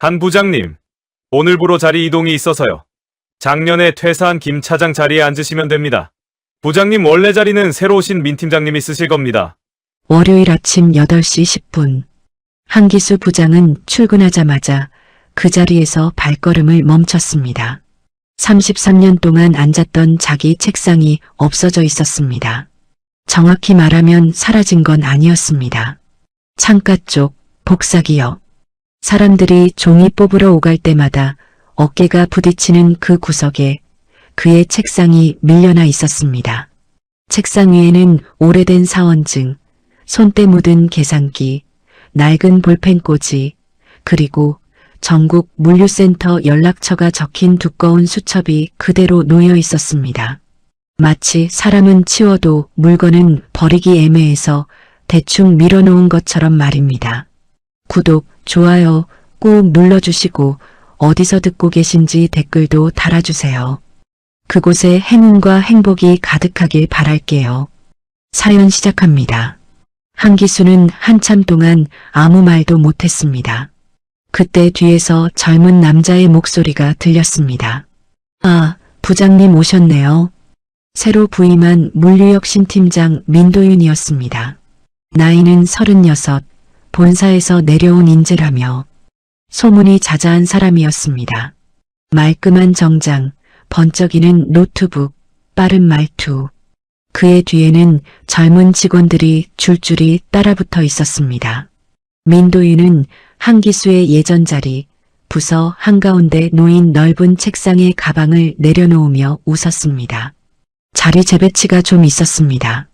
한 부장님, 오늘부로 자리 이동이 있어서요. 작년에 퇴사한 김 차장 자리에 앉으시면 됩니다. 부장님 원래 자리는 새로 오신 민 팀장님이 쓰실 겁니다. 월요일 아침 8시 10분. 한기수 부장은 출근하자마자 그 자리에서 발걸음을 멈췄습니다. 33년 동안 앉았던 자기 책상이 없어져 있었습니다. 정확히 말하면 사라진 건 아니었습니다. 창가 쪽 복사기역. 사람들이 종이 뽑으러 오갈 때마다 어깨가 부딪히는 그 구석에 그의 책상이 밀려나 있었습니다. 책상 위에는 오래된 사원증, 손때 묻은 계산기, 낡은 볼펜꽂이, 그리고 전국 물류센터 연락처가 적힌 두꺼운 수첩이 그대로 놓여 있었습니다. 마치 사람은 치워도 물건은 버리기 애매해서 대충 밀어놓은 것처럼 말입니다. 구독, 좋아요 꾹 눌러주시고 어디서 듣고 계신지 댓글도 달아주세요. 그곳에 행운과 행복이 가득하길 바랄게요. 사연 시작합니다. 한기수는 한참 동안 아무 말도 못했습니다. 그때 뒤에서 젊은 남자의 목소리가 들렸습니다. 아, 부장님 오셨네요. 새로 부임한 물류역 신팀장 민도윤이었습니다. 나이는 36, 본사에서 내려온 인재라며 소문이 자자한 사람이었습니다. 말끔한 정장, 번쩍이는 노트북, 빠른 말투. 그의 뒤에는 젊은 직원들이 줄줄이 따라붙어 있었습니다. 민도윤은 한기수의 예전 자리, 부서 한가운데 놓인 넓은 책상에 가방을 내려놓으며 웃었습니다. 자리 재배치가 좀 있었습니다.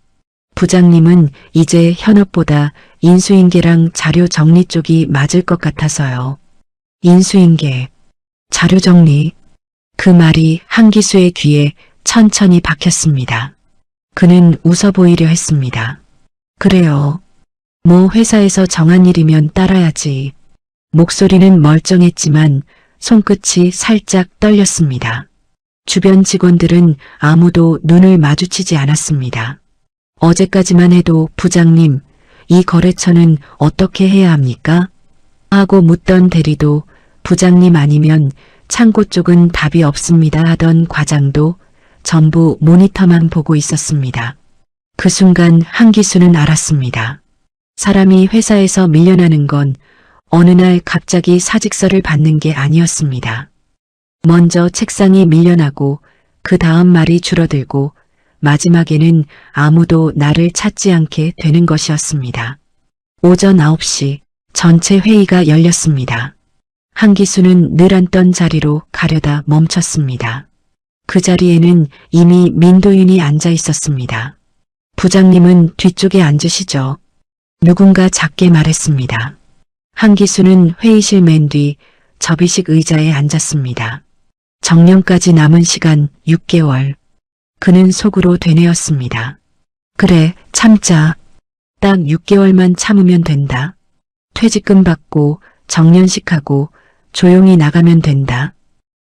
부장님은 이제 현업보다 인수인계랑 자료 정리 쪽이 맞을 것 같아서요. 인수인계, 자료 정리. 그 말이 한기수의 귀에 천천히 박혔습니다. 그는 웃어 보이려 했습니다. 그래요. 뭐 회사에서 정한 일이면 따라야지. 목소리는 멀쩡했지만 손끝이 살짝 떨렸습니다. 주변 직원들은 아무도 눈을 마주치지 않았습니다. 어제까지만 해도 부장님, 이 거래처는 어떻게 해야 합니까? 하고 묻던 대리도 부장님 아니면 창고 쪽은 답이 없습니다 하던 과장도 전부 모니터만 보고 있었습니다. 그 순간 한기수는 알았습니다. 사람이 회사에서 밀려나는 건 어느 날 갑자기 사직서를 받는 게 아니었습니다. 먼저 책상이 밀려나고 그 다음 말이 줄어들고 마지막에는 아무도 나를 찾지 않게 되는 것이었습니다. 오전 9시 전체 회의가 열렸습니다. 한기수는 늘 앉던 자리로 가려다 멈췄습니다. 그 자리에는 이미 민도윤이 앉아 있었습니다. 부장님은 뒤쪽에 앉으시죠. 누군가 작게 말했습니다. 한기수는 회의실 맨 뒤 접이식 의자에 앉았습니다. 정년까지 남은 시간 6개월. 그는 속으로 되뇌었습니다. 그래, 참자. 딱 6개월만 참으면 된다. 퇴직금 받고 정년식하고 조용히 나가면 된다.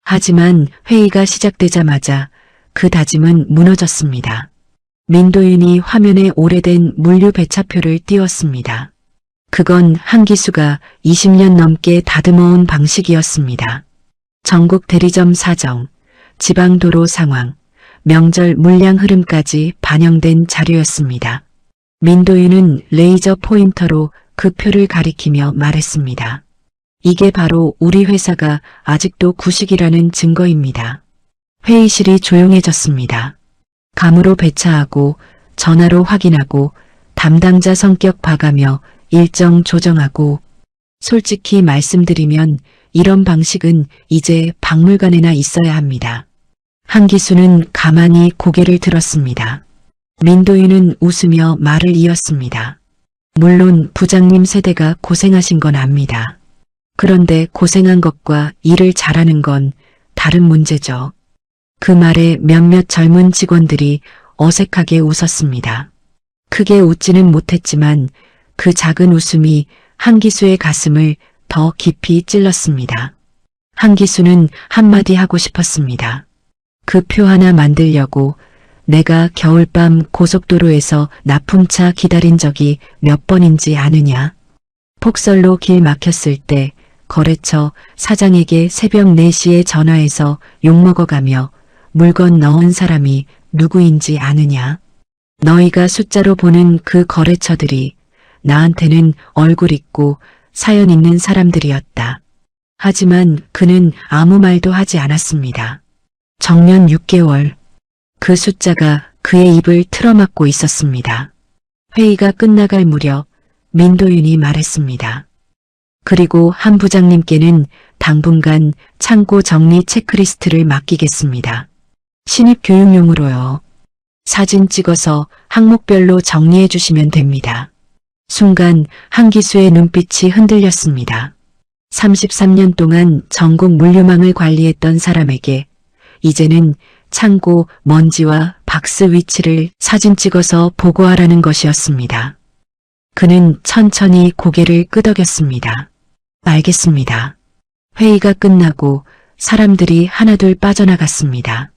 하지만 회의가 시작되자마자 그 다짐은 무너졌습니다. 민도윤이 화면에 오래된 물류 배차표를 띄웠습니다. 그건 한기수가 20년 넘게 다듬어온 방식이었습니다. 전국 대리점 사정, 지방도로 상황, 명절 물량 흐름까지 반영된 자료였습니다. 민도윤은 레이저 포인터로 그 표를 가리키며 말했습니다. 이게 바로 우리 회사가 아직도 구식이라는 증거입니다. 회의실이 조용해졌습니다. 감으로 배차하고 전화로 확인하고 담당자 성격 봐가며 일정 조정하고. 솔직히 말씀드리면 이런 방식은 이제 박물관에나 있어야 합니다. 한기수는 가만히 고개를 들었습니다. 민도윤은 웃으며 말을 이었습니다. 물론 부장님 세대가 고생하신 건 압니다. 그런데 고생한 것과 일을 잘하는 건 다른 문제죠. 그 말에 몇몇 젊은 직원들이 어색하게 웃었습니다. 크게 웃지는 못했지만 그 작은 웃음이 한기수의 가슴을 더 깊이 찔렀습니다. 한기수는 한마디 하고 싶었습니다. 그 표 하나 만들려고 내가 겨울밤 고속도로에서 납품차 기다린 적이 몇 번인지 아느냐? 폭설로 길 막혔을 때 거래처 사장에게 새벽 4시에 전화해서 욕먹어가며 물건 넣은 사람이 누구인지 아느냐? 너희가 숫자로 보는 그 거래처들이 나한테는 얼굴 있고 사연 있는 사람들이었다. 하지만 그는 아무 말도 하지 않았습니다. 정년 6개월. 그 숫자가 그의 입을 틀어막고 있었습니다. 회의가 끝나갈 무렵 민도윤이 말했습니다. 그리고 한 부장님께는 당분간 창고 정리 체크리스트를 맡기겠습니다. 신입 교육용으로요. 사진 찍어서 항목별로 정리해 주시면 됩니다. 순간 한기수의 눈빛이 흔들렸습니다. 33년 동안 전국 물류망을 관리했던 사람에게 이제는 창고 먼지와 박스 위치를 사진 찍어서 보고하라는 것이었습니다. 그는 천천히 고개를 끄덕였습니다. 알겠습니다. 회의가 끝나고 사람들이 하나둘 빠져나갔습니다.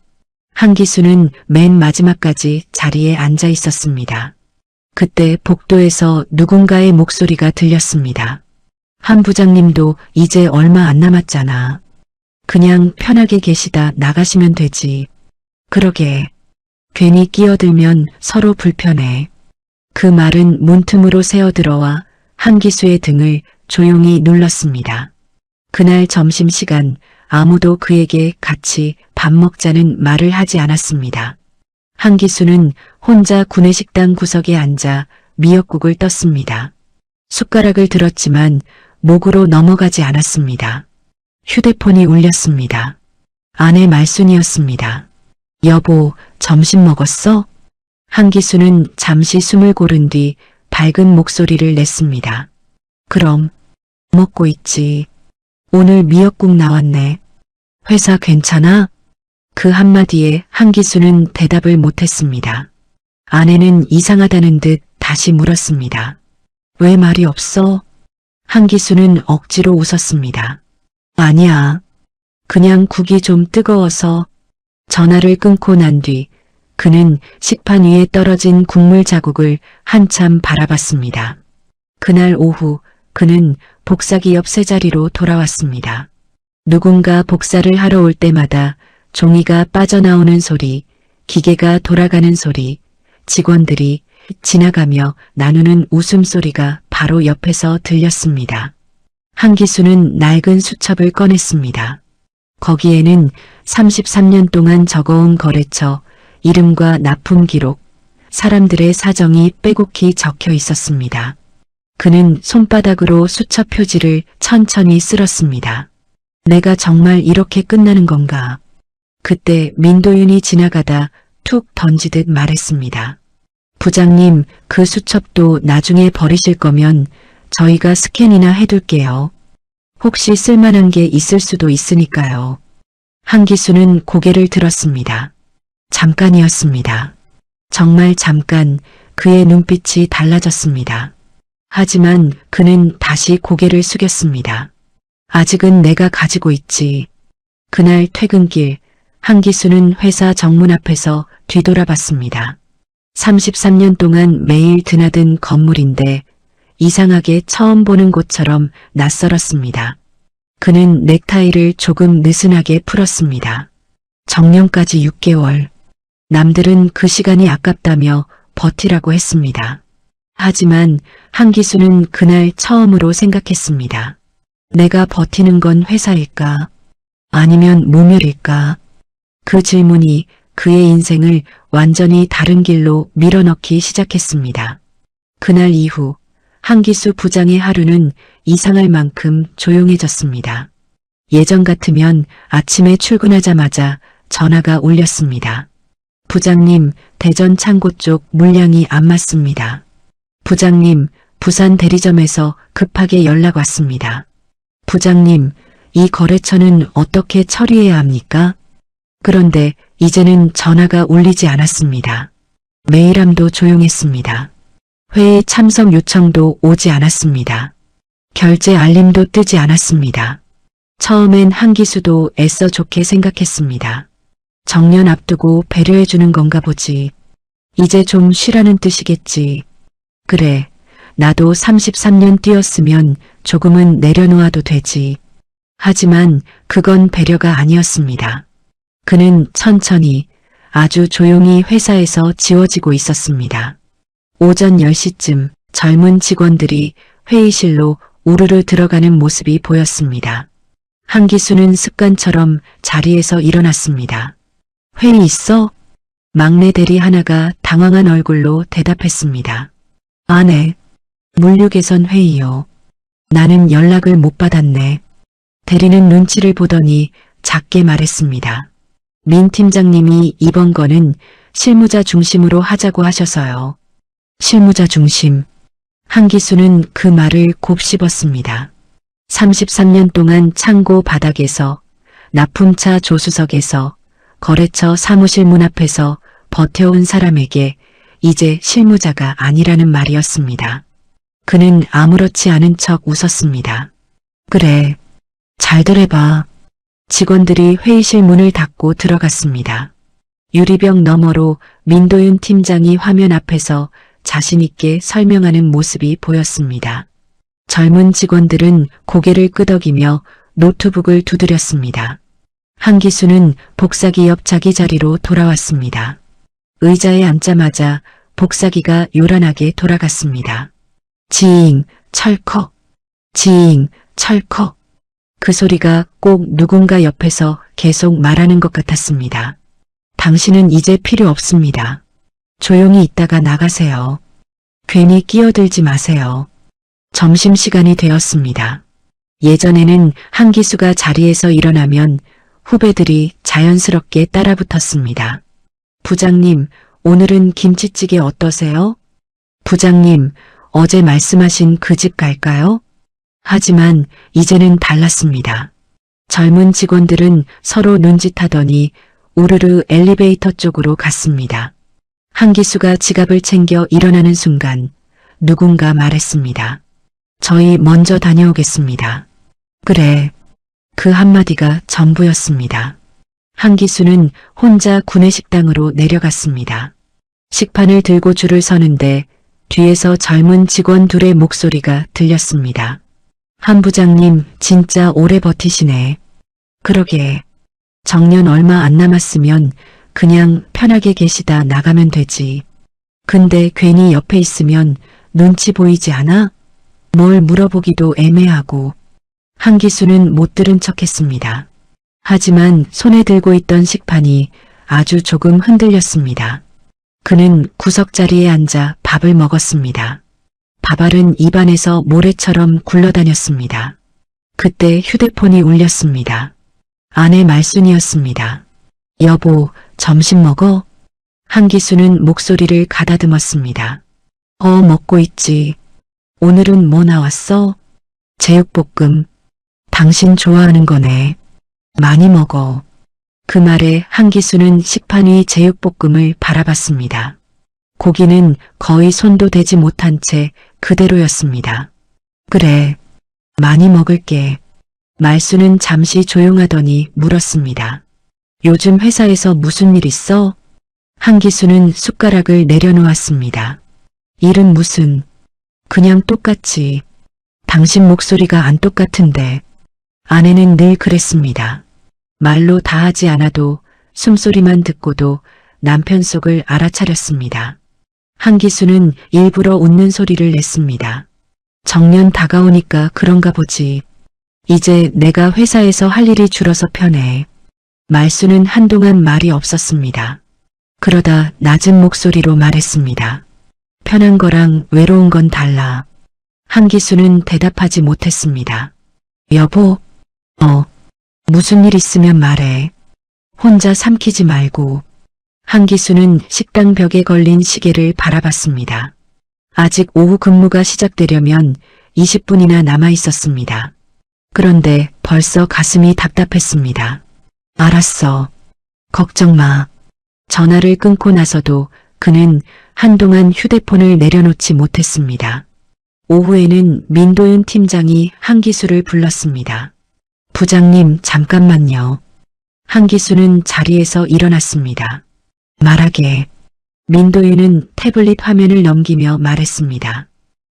한기수는 맨 마지막까지 자리에 앉아 있었습니다. 그때 복도에서 누군가의 목소리가 들렸습니다. 한 부장님도 이제 얼마 안 남았잖아. 그냥 편하게 계시다 나가시면 되지. 그러게. 괜히 끼어들면 서로 불편해. 그 말은 문틈으로 새어들어와 한기수의 등을 조용히 눌렀습니다. 그날 점심시간 아무도 그에게 같이 밥 먹자는 말을 하지 않았습니다. 한기수는 혼자 구내식당 구석에 앉아 미역국을 떴습니다. 숟가락을 들었지만 목으로 넘어가지 않았습니다. 휴대폰이 울렸습니다. 아내 말순이었습니다. 여보, 점심 먹었어? 한기수는 잠시 숨을 고른 뒤 밝은 목소리를 냈습니다. 그럼, 먹고 있지. 오늘 미역국 나왔네. 회사 괜찮아? 그 한마디에 한기수는 대답을 못했습니다. 아내는 이상하다는 듯 다시 물었습니다. 왜 말이 없어? 한기수는 억지로 웃었습니다. 아니야. 그냥 국이 좀 뜨거워서. 전화를 끊고 난 뒤 그는 식판 위에 떨어진 국물 자국을 한참 바라봤습니다. 그날 오후 그는 복사기 옆 새자리로 돌아왔습니다. 누군가 복사를 하러 올 때마다 종이가 빠져나오는 소리, 기계가 돌아가는 소리, 직원들이 지나가며 나누는 웃음소리가 바로 옆에서 들렸습니다. 한기수는 낡은 수첩을 꺼냈습니다. 거기에는 33년 동안 적어온 거래처, 이름과 납품 기록, 사람들의 사정이 빼곡히 적혀 있었습니다. 그는 손바닥으로 수첩 표지를 천천히 쓸었습니다. 내가 정말 이렇게 끝나는 건가? 그때 민도윤이 지나가다 툭 던지듯 말했습니다. 부장님, 그 수첩도 나중에 버리실 거면 저희가 스캔이나 해둘게요. 혹시 쓸만한 게 있을 수도 있으니까요. 한기수는 고개를 들었습니다. 잠깐이었습니다. 정말 잠깐 그의 눈빛이 달라졌습니다. 하지만 그는 다시 고개를 숙였습니다. 아직은 내가 가지고 있지. 그날 퇴근길 한기수는 회사 정문 앞에서 뒤돌아봤습니다. 33년 동안 매일 드나든 건물인데 이상하게 처음 보는 곳처럼 낯설었습니다. 그는 넥타이를 조금 느슨하게 풀었습니다. 정년까지 6개월. 남들은 그 시간이 아깝다며 버티라고 했습니다. 하지만 한기수는 그날 처음으로 생각했습니다. 내가 버티는 건 회사일까? 아니면 모멸일까? 그 질문이 그의 인생을 완전히 다른 길로 밀어넣기 시작했습니다. 그날 이후 한기수 부장의 하루는 이상할 만큼 조용해졌습니다. 예전 같으면 아침에 출근하자마자 전화가 울렸습니다. 부장님, 대전 창고 쪽 물량이 안 맞습니다. 부장님, 부산 대리점에서 급하게 연락 왔습니다. 부장님, 이 거래처는 어떻게 처리해야 합니까? 그런데 이제는 전화가 울리지 않았습니다. 메일함도 조용했습니다. 회의 참석 요청도 오지 않았습니다. 결제 알림도 뜨지 않았습니다. 처음엔 한기수도 애써 좋게 생각했습니다. 정년 앞두고 배려해주는 건가 보지. 이제 좀 쉬라는 뜻이겠지. 그래, 나도 33년 뛰었으면 조금은 내려놓아도 되지. 하지만 그건 배려가 아니었습니다. 그는 천천히 아주 조용히 회사에서 지워지고 있었습니다. 오전 10시쯤 젊은 직원들이 회의실로 우르르 들어가는 모습이 보였습니다. 한기수는 습관처럼 자리에서 일어났습니다. 회의 있어? 막내 대리 하나가 당황한 얼굴로 대답했습니다. 아, 네. 물류개선 회의요. 나는 연락을 못 받았네. 대리는 눈치를 보더니 작게 말했습니다. 민 팀장님이 이번 건은 실무자 중심으로 하자고 하셔서요. 실무자 중심. 한기수는 그 말을 곱씹었습니다. 33년 동안 창고 바닥에서, 납품차 조수석에서, 거래처 사무실 문 앞에서 버텨온 사람에게 이제 실무자가 아니라는 말이었습니다. 그는 아무렇지 않은 척 웃었습니다. 그래, 잘들 해봐. 직원들이 회의실 문을 닫고 들어갔습니다. 유리병 너머로 민도윤 팀장이 화면 앞에서 자신있게 설명하는 모습이 보였습니다. 젊은 직원들은 고개를 끄덕이며 노트북을 두드렸습니다. 한기수는 복사기 옆 자기 자리로 돌아왔습니다. 의자에 앉자마자 복사기가 요란하게 돌아갔습니다. 지잉, 철컥, 지잉, 철컥. 그 소리가 꼭 누군가 옆에서 계속 말하는 것 같았습니다. 당신은 이제 필요 없습니다. 조용히 있다가 나가세요. 괜히 끼어들지 마세요. 점심시간이 되었습니다. 예전에는 한기수가 자리에서 일어나면 후배들이 자연스럽게 따라붙었습니다. 부장님, 오늘은 김치찌개 어떠세요? 부장님, 어제 말씀하신 그 집 갈까요? 하지만 이제는 달랐습니다. 젊은 직원들은 서로 눈짓하더니 우르르 엘리베이터 쪽으로 갔습니다. 한기수가 지갑을 챙겨 일어나는 순간 누군가 말했습니다. 저희 먼저 다녀오겠습니다. 그래. 그 한마디가 전부였습니다. 한기수는 혼자 구내식당으로 내려갔습니다. 식판을 들고 줄을 서는데 뒤에서 젊은 직원 둘의 목소리가 들렸습니다. 한 부장님 진짜 오래 버티시네. 그러게. 정년 얼마 안 남았으면 그냥 편하게 계시다 나가면 되지. 근데 괜히 옆에 있으면 눈치 보이지 않아? 뭘 물어보기도 애매하고. 한기수는 못 들은 척했습니다. 하지만 손에 들고 있던 식판이 아주 조금 흔들렸습니다. 그는 구석자리에 앉아 밥을 먹었습니다. 밥알은 입안에서 모래처럼 굴러다녔습니다. 그때 휴대폰이 울렸습니다. 아내 말순이었습니다. 여보, 점심 먹어? 한기수는 목소리를 가다듬었습니다. 먹고 있지. 오늘은 뭐 나왔어? 제육볶음. 당신 좋아하는 거네. 많이 먹어. 그 말에 한기수는 식판 위 제육볶음을 바라봤습니다. 고기는 거의 손도 대지 못한 채 그대로였습니다. 그래, 많이 먹을게. 말수는 잠시 조용하더니 물었습니다. 요즘 회사에서 무슨 일 있어? 한기수는 숟가락을 내려놓았습니다. 일은 무슨, 그냥 똑같지. 당신 목소리가 안 똑같은데. 아내는 늘 그랬습니다. 말로 다 하지 않아도 숨소리만 듣고도 남편 속을 알아차렸습니다. 한기수는 일부러 웃는 소리를 냈습니다. 정년 다가오니까 그런가 보지. 이제 내가 회사에서 할 일이 줄어서 편해. 말수는 한동안 말이 없었습니다. 그러다 낮은 목소리로 말했습니다. 편한 거랑 외로운 건 달라. 한기수는 대답하지 못했습니다. 여보, 무슨 일 있으면 말해. 혼자 삼키지 말고. 한기수는 식당 벽에 걸린 시계를 바라봤습니다. 아직 오후 근무가 시작되려면 20분이나 남아 있었습니다. 그런데 벌써 가슴이 답답했습니다. 알았어. 걱정 마. 전화를 끊고 나서도 그는 한동안 휴대폰을 내려놓지 못했습니다. 오후에는 민도윤 팀장이 한기수를 불렀습니다. 부장님, 잠깐만요. 한기수는 자리에서 일어났습니다. 말하게. 민도윤은 태블릿 화면을 넘기며 말했습니다.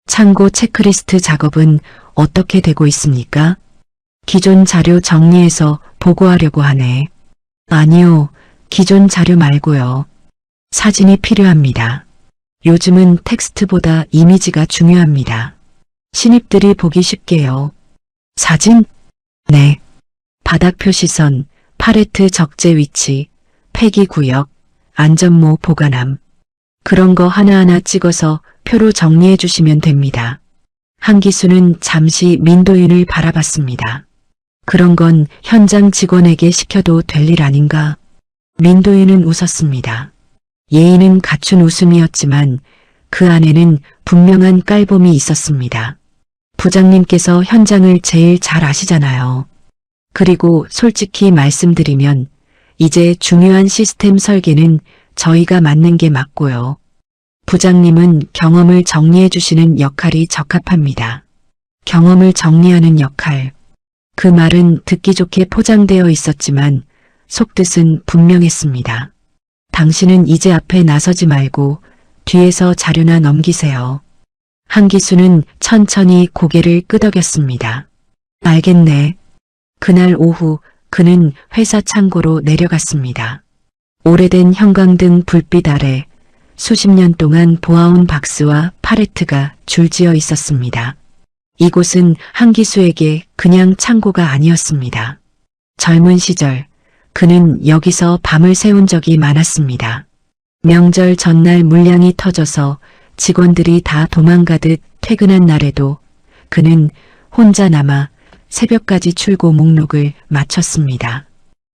창고 체크리스트 작업은 어떻게 되고 있습니까? 기존 자료 정리해서 보고하려고 하네. 아니요, 기존 자료 말고요. 사진이 필요합니다. 요즘은 텍스트보다 이미지가 중요합니다. 신입들이 보기 쉽게요. 사진? 네. 바닥 표시선, 팔레트 적재 위치, 폐기 구역, 안전모 보관함. 그런 거 하나하나 찍어서 표로 정리해 주시면 됩니다. 한기수는 잠시 민도윤을 바라봤습니다. 그런 건 현장 직원에게 시켜도 될 일 아닌가? 민도윤은 웃었습니다. 예의는 갖춘 웃음이었지만 그 안에는 분명한 깔봄이 있었습니다. 부장님께서 현장을 제일 잘 아시잖아요. 그리고 솔직히 말씀드리면 이제 중요한 시스템 설계는 저희가 맡는 게 맞고요. 부장님은 경험을 정리해 주시는 역할이 적합합니다. 경험을 정리하는 역할. 그 말은 듣기 좋게 포장되어 있었지만 속뜻은 분명했습니다. 당신은 이제 앞에 나서지 말고 뒤에서 자료나 넘기세요. 한기수는 천천히 고개를 끄덕였습니다. 알겠네. 그날 오후 그는 회사 창고로 내려갔습니다. 오래된 형광등 불빛 아래 수십 년 동안 보아온 박스와 팔레트가 줄지어 있었습니다. 이곳은 한기수에게 그냥 창고가 아니었습니다. 젊은 시절 그는 여기서 밤을 새운 적이 많았습니다. 명절 전날 물량이 터져서 직원들이 다 도망가듯 퇴근한 날에도 그는 혼자 남아 새벽까지 출고 목록을 마쳤습니다.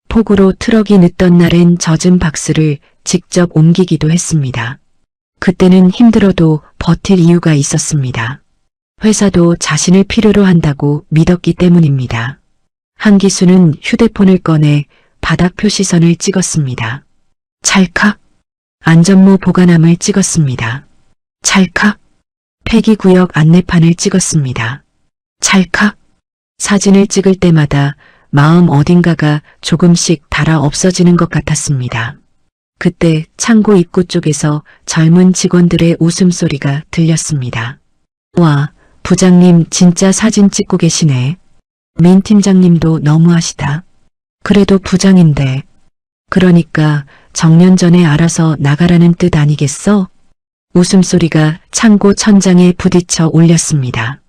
폭우로 트럭이 늦던 날엔 젖은 박스를 직접 옮기기도 했습니다. 그때는 힘들어도 버틸 이유가 있었습니다. 회사도 자신을 필요로 한다고 믿었기 때문입니다. 한기수는 휴대폰을 꺼내 바닥 표시선을 찍었습니다. 찰칵. 안전모 보관함을 찍었습니다. 찰칵. 폐기구역 안내판을 찍었습니다. 찰칵. 사진을 찍을 때마다 마음 어딘가가 조금씩 닳아 없어지는 것 같았습니다. 그때 창고 입구 쪽에서 젊은 직원들의 웃음소리가 들렸습니다. 와, 부장님 진짜 사진 찍고 계시네. 민 팀장님도 너무하시다. 그래도 부장인데. 그러니까 정년 전에 알아서 나가라는 뜻 아니겠어? 웃음소리가 창고 천장에 부딪혀 울렸습니다.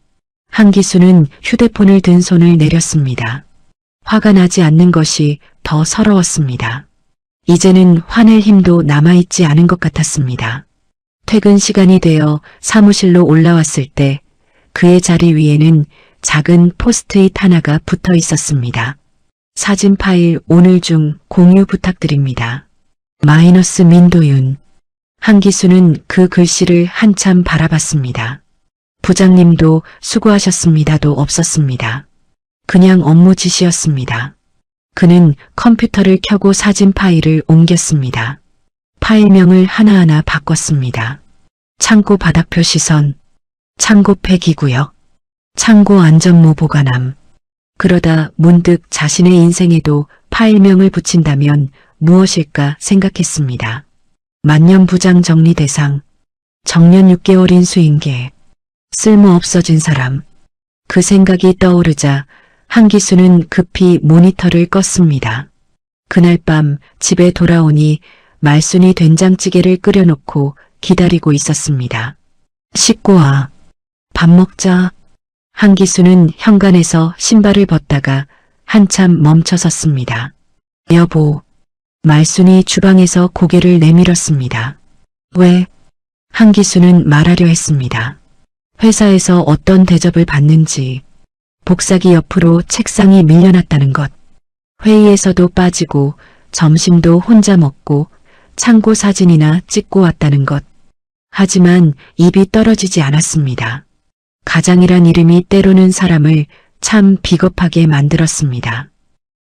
한기수는 휴대폰을 든 손을 내렸습니다. 화가 나지 않는 것이 더 서러웠습니다. 이제는 화낼 힘도 남아있지 않은 것 같았습니다. 퇴근 시간이 되어 사무실로 올라왔을 때 그의 자리 위에는 작은 포스트잇 하나가 붙어 있었습니다. 사진 파일 오늘 중 공유 부탁드립니다. 마이너스 민도윤. 한기수는 그 글씨를 한참 바라봤습니다. 부장님도 수고하셨습니다도 없었습니다. 그냥 업무 지시였습니다. 그는 컴퓨터를 켜고 사진 파일을 옮겼습니다. 파일명을 하나하나 바꿨습니다. 창고 바닥 표시선, 창고 폐기구역, 창고 안전모 보관함. 그러다 문득 자신의 인생에도 파일명을 붙인다면 무엇일까 생각했습니다. 만년 부장 정리 대상, 정년 6개월인 수인계, 쓸모 없어진 사람. 그 생각이 떠오르자 한기수는 급히 모니터를 껐습니다. 그날 밤 집에 돌아오니 말순이 된장찌개를 끓여놓고 기다리고 있었습니다. 씻고 와. 밥 먹자. 한기수는 현관에서 신발을 벗다가 한참 멈춰섰습니다. 여보. 말순이 주방에서 고개를 내밀었습니다. 왜? 한기수는 말하려 했습니다. 회사에서 어떤 대접을 받는지, 복사기 옆으로 책상이 밀려났다는 것, 회의에서도 빠지고 점심도 혼자 먹고 창고 사진이나 찍고 왔다는 것. 하지만 입이 떨어지지 않았습니다. 가장이란 이름이 때로는 사람을 참 비겁하게 만들었습니다.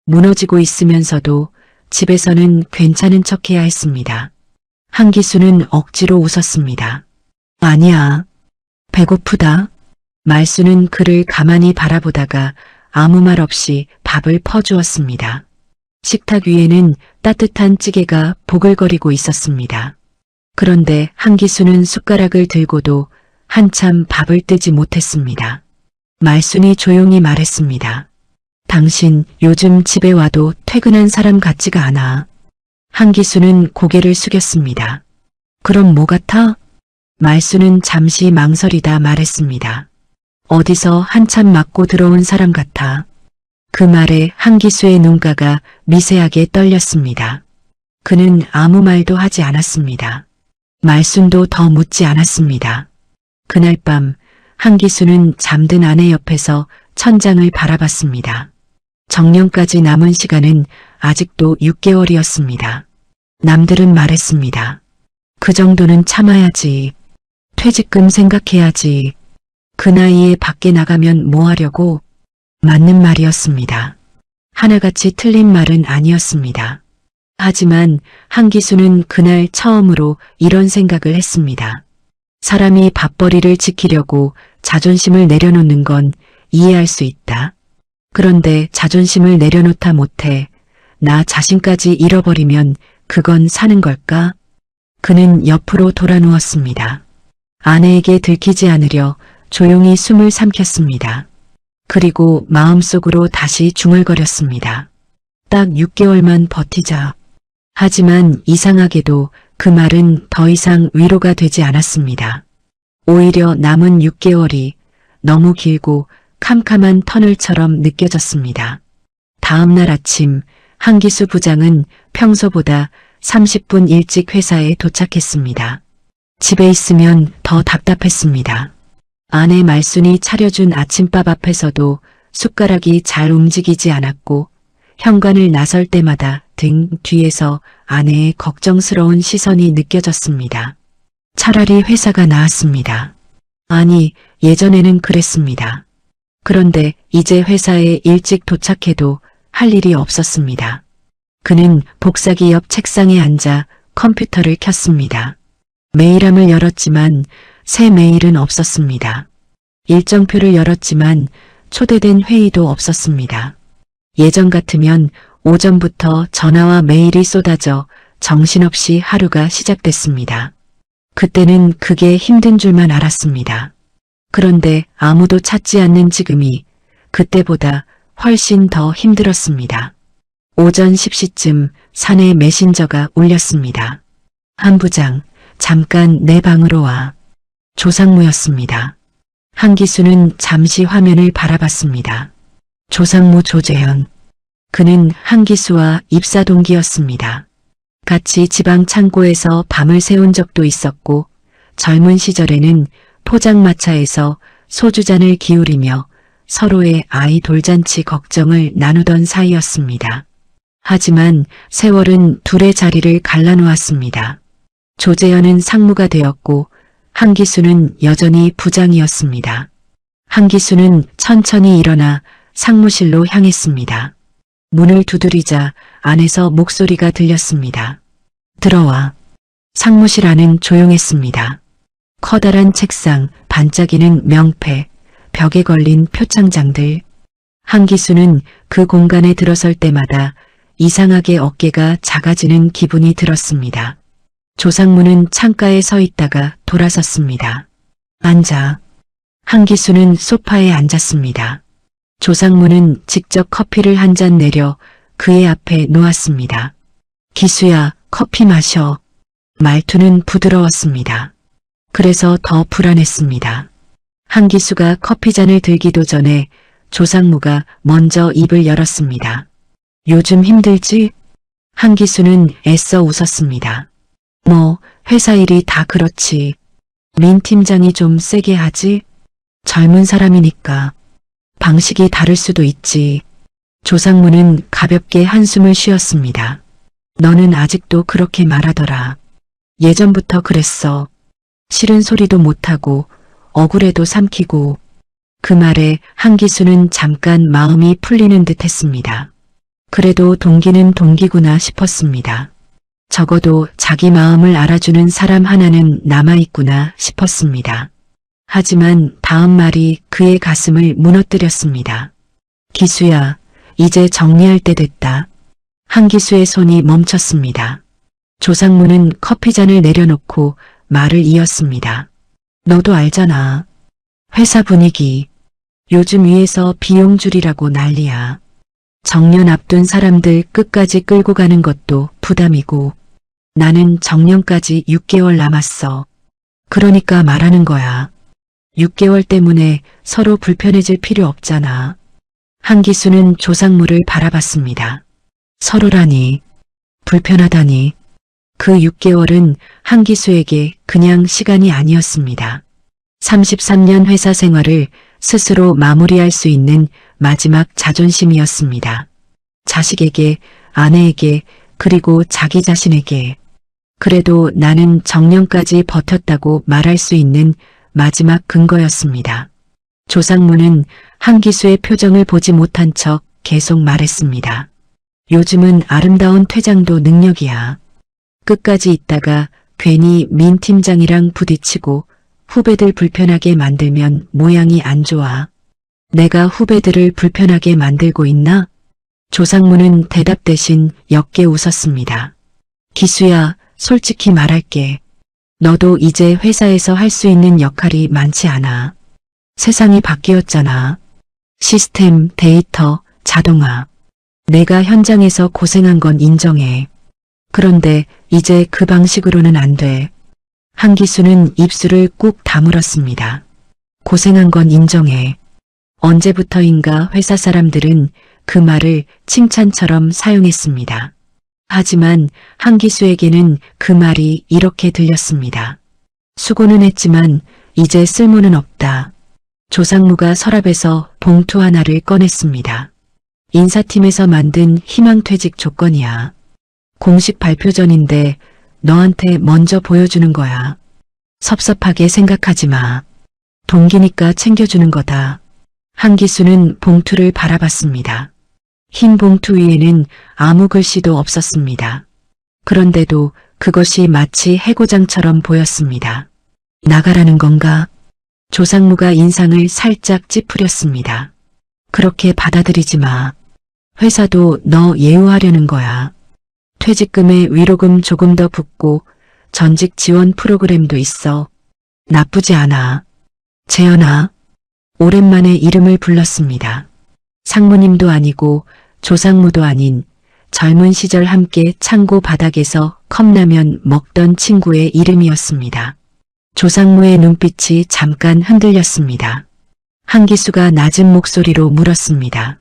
무너지고 있으면서도 집에서는 괜찮은 척해야 했습니다. 한기수는 억지로 웃었습니다. 아니야. 배고프다. 말수는 그를 가만히 바라보다가 아무 말 없이 밥을 퍼주었습니다. 식탁 위에는 따뜻한 찌개가 보글거리고 있었습니다. 그런데 한기수는 숟가락을 들고도 한참 밥을 뜨지 못했습니다. 말순이 조용히 말했습니다. 당신 요즘 집에 와도 퇴근한 사람 같지가 않아. 한기수는 고개를 숙였습니다. 그럼 뭐 같아? 말수는 잠시 망설이다 말했습니다. 어디서 한참 맞고 들어온 사람 같아. 그 말에 한기수의 눈가가 미세하게 떨렸습니다. 그는 아무 말도 하지 않았습니다. 말순도 더 묻지 않았습니다. 그날 밤 한기수는 잠든 아내 옆에서 천장을 바라봤습니다. 정년까지 남은 시간은 아직도 6개월이었습니다. 남들은 말했습니다. 그 정도는 참아야지. 퇴직금 생각해야지. 그 나이에 밖에 나가면 뭐 하려고? 맞는 말이었습니다. 하나같이 틀린 말은 아니었습니다. 하지만 한기수는 그날 처음으로 이런 생각을 했습니다. 사람이 밥벌이를 지키려고 자존심을 내려놓는 건 이해할 수 있다. 그런데 자존심을 내려놓다 못해 나 자신까지 잃어버리면 그건 사는 걸까? 그는 옆으로 돌아 누웠습니다. 아내에게 들키지 않으려 조용히 숨을 삼켰습니다. 그리고 마음속으로 다시 중얼거렸습니다. 딱 6개월만 버티자. 하지만 이상하게도 그 말은 더 이상 위로가 되지 않았습니다. 오히려 남은 6개월이 너무 길고 캄캄한 터널처럼 느껴졌습니다. 다음 날 아침 한기수 부장은 평소보다 30분 일찍 회사에 도착했습니다. 집에 있으면 더 답답했습니다. 아내 말순이 차려준 아침밥 앞에서도 숟가락이 잘 움직이지 않았고 현관을 나설 때마다 등 뒤에서 아내의 걱정스러운 시선이 느껴졌습니다. 차라리 회사가 나았습니다. 아니, 예전에는 그랬습니다. 그런데 이제 회사에 일찍 도착해도 할 일이 없었습니다. 그는 복사기 옆 책상에 앉아 컴퓨터를 켰습니다. 메일함을 열었지만 새 메일은 없었습니다. 일정표를 열었지만 초대된 회의도 없었습니다. 예전 같으면 오전부터 전화와 메일이 쏟아져 정신없이 하루가 시작됐습니다. 그때는 그게 힘든 줄만 알았습니다. 그런데 아무도 찾지 않는 지금이 그때보다 훨씬 더 힘들었습니다. 오전 10시쯤 사내 메신저가 울렸습니다. 한 부장, 잠깐 내 방으로 와. 조상무였습니다. 한기수는 잠시 화면을 바라봤습니다. 조상무 조재현. 그는 한기수와 입사 동기였습니다. 같이 지방 창고에서 밤을 새운 적도 있었고 젊은 시절에는 포장마차에서 소주잔을 기울이며 서로의 아이 돌잔치 걱정을 나누던 사이였습니다. 하지만 세월은 둘의 자리를 갈라놓았습니다. 조재현은 상무가 되었고 한기수는 여전히 부장이었습니다. 한기수는 천천히 일어나 상무실로 향했습니다. 문을 두드리자 안에서 목소리가 들렸습니다. 들어와. 상무실 안은 조용했습니다. 커다란 책상, 반짝이는 명패, 벽에 걸린 표창장들. 한기수는 그 공간에 들어설 때마다 이상하게 어깨가 작아지는 기분이 들었습니다. 조상무는 창가에 서 있다가 돌아섰습니다. 앉아. 한기수는 소파에 앉았습니다. 조상무는 직접 커피를 한 잔 내려 그의 앞에 놓았습니다. 기수야, 커피 마셔. 말투는 부드러웠습니다. 그래서 더 불안했습니다. 한기수가 커피잔을 들기도 전에 조상무가 먼저 입을 열었습니다. 요즘 힘들지? 한기수는 애써 웃었습니다. 뭐, 회사 일이 다 그렇지. 민 팀장이 좀 세게 하지? 젊은 사람이니까. 방식이 다를 수도 있지. 조상무는 가볍게 한숨을 쉬었습니다. 너는 아직도 그렇게 말하더라. 예전부터 그랬어. 싫은 소리도 못하고 억울해도 삼키고. 그 말에 한기수는 잠깐 마음이 풀리는 듯 했습니다. 그래도 동기는 동기구나 싶었습니다. 적어도 자기 마음을 알아주는 사람 하나는 남아있구나 싶었습니다. 하지만 다음 말이 그의 가슴을 무너뜨렸습니다. 기수야, 이제 정리할 때 됐다. 한기수의 손이 멈췄습니다. 조상무는 커피잔을 내려놓고 말을 이었습니다. 너도 알잖아. 회사 분위기. 요즘 위에서 비용 줄이라고 난리야. 정년 앞둔 사람들 끝까지 끌고 가는 것도 부담이고 나는 정년까지 6개월 남았어. 그러니까 말하는 거야. 6개월 때문에 서로 불편해질 필요 없잖아. 한기수는 조상무를 바라봤습니다. 서로라니, 불편하다니. 그 6개월은 한기수에게 그냥 시간이 아니었습니다. 33년 회사 생활을 스스로 마무리할 수 있는 마지막 자존심이었습니다. 자식에게, 아내에게, 그리고 자기 자신에게. 그래도 나는 정년까지 버텼다고 말할 수 있는 마지막 근거였습니다. 조상무는 한기수의 표정을 보지 못한 척 계속 말했습니다. 요즘은 아름다운 퇴장도 능력이야. 끝까지 있다가 괜히 민 팀장이랑 부딪히고 후배들 불편하게 만들면 모양이 안 좋아. 내가 후배들을 불편하게 만들고 있나? 조상무는 대답 대신 옅게 웃었습니다. 기수야, 솔직히 말할게. 너도 이제 회사에서 할 수 있는 역할이 많지 않아. 세상이 바뀌었잖아. 시스템, 데이터, 자동화. 내가 현장에서 고생한 건 인정해. 그런데 이제 그 방식으로는 안 돼. 한기수는 입술을 꾹 다물었습니다. 고생한 건 인정해. 언제부터인가 회사 사람들은 그 말을 칭찬처럼 사용했습니다. 하지만 한기수에게는 그 말이 이렇게 들렸습니다. 수고는 했지만 이제 쓸모는 없다. 조상무가 서랍에서 봉투 하나를 꺼냈습니다. 인사팀에서 만든 희망퇴직 조건이야. 공식 발표 전인데 너한테 먼저 보여주는 거야. 섭섭하게 생각하지 마. 동기니까 챙겨주는 거다. 한기수는 봉투를 바라봤습니다. 흰 봉투 위에는 아무 글씨도 없었습니다. 그런데도 그것이 마치 해고장처럼 보였습니다. 나가라는 건가? 조상무가 인상을 살짝 찌푸렸습니다. 그렇게 받아들이지 마. 회사도 너 예우하려는 거야. 퇴직금에 위로금 조금 더 붙고 전직 지원 프로그램도 있어. 나쁘지 않아. 재현아. 오랜만에 이름을 불렀습니다. 상무님도 아니고 조상무도 아닌 젊은 시절 함께 창고 바닥에서 컵라면 먹던 친구의 이름이었습니다. 조상무의 눈빛이 잠깐 흔들렸습니다. 한기수가 낮은 목소리로 물었습니다.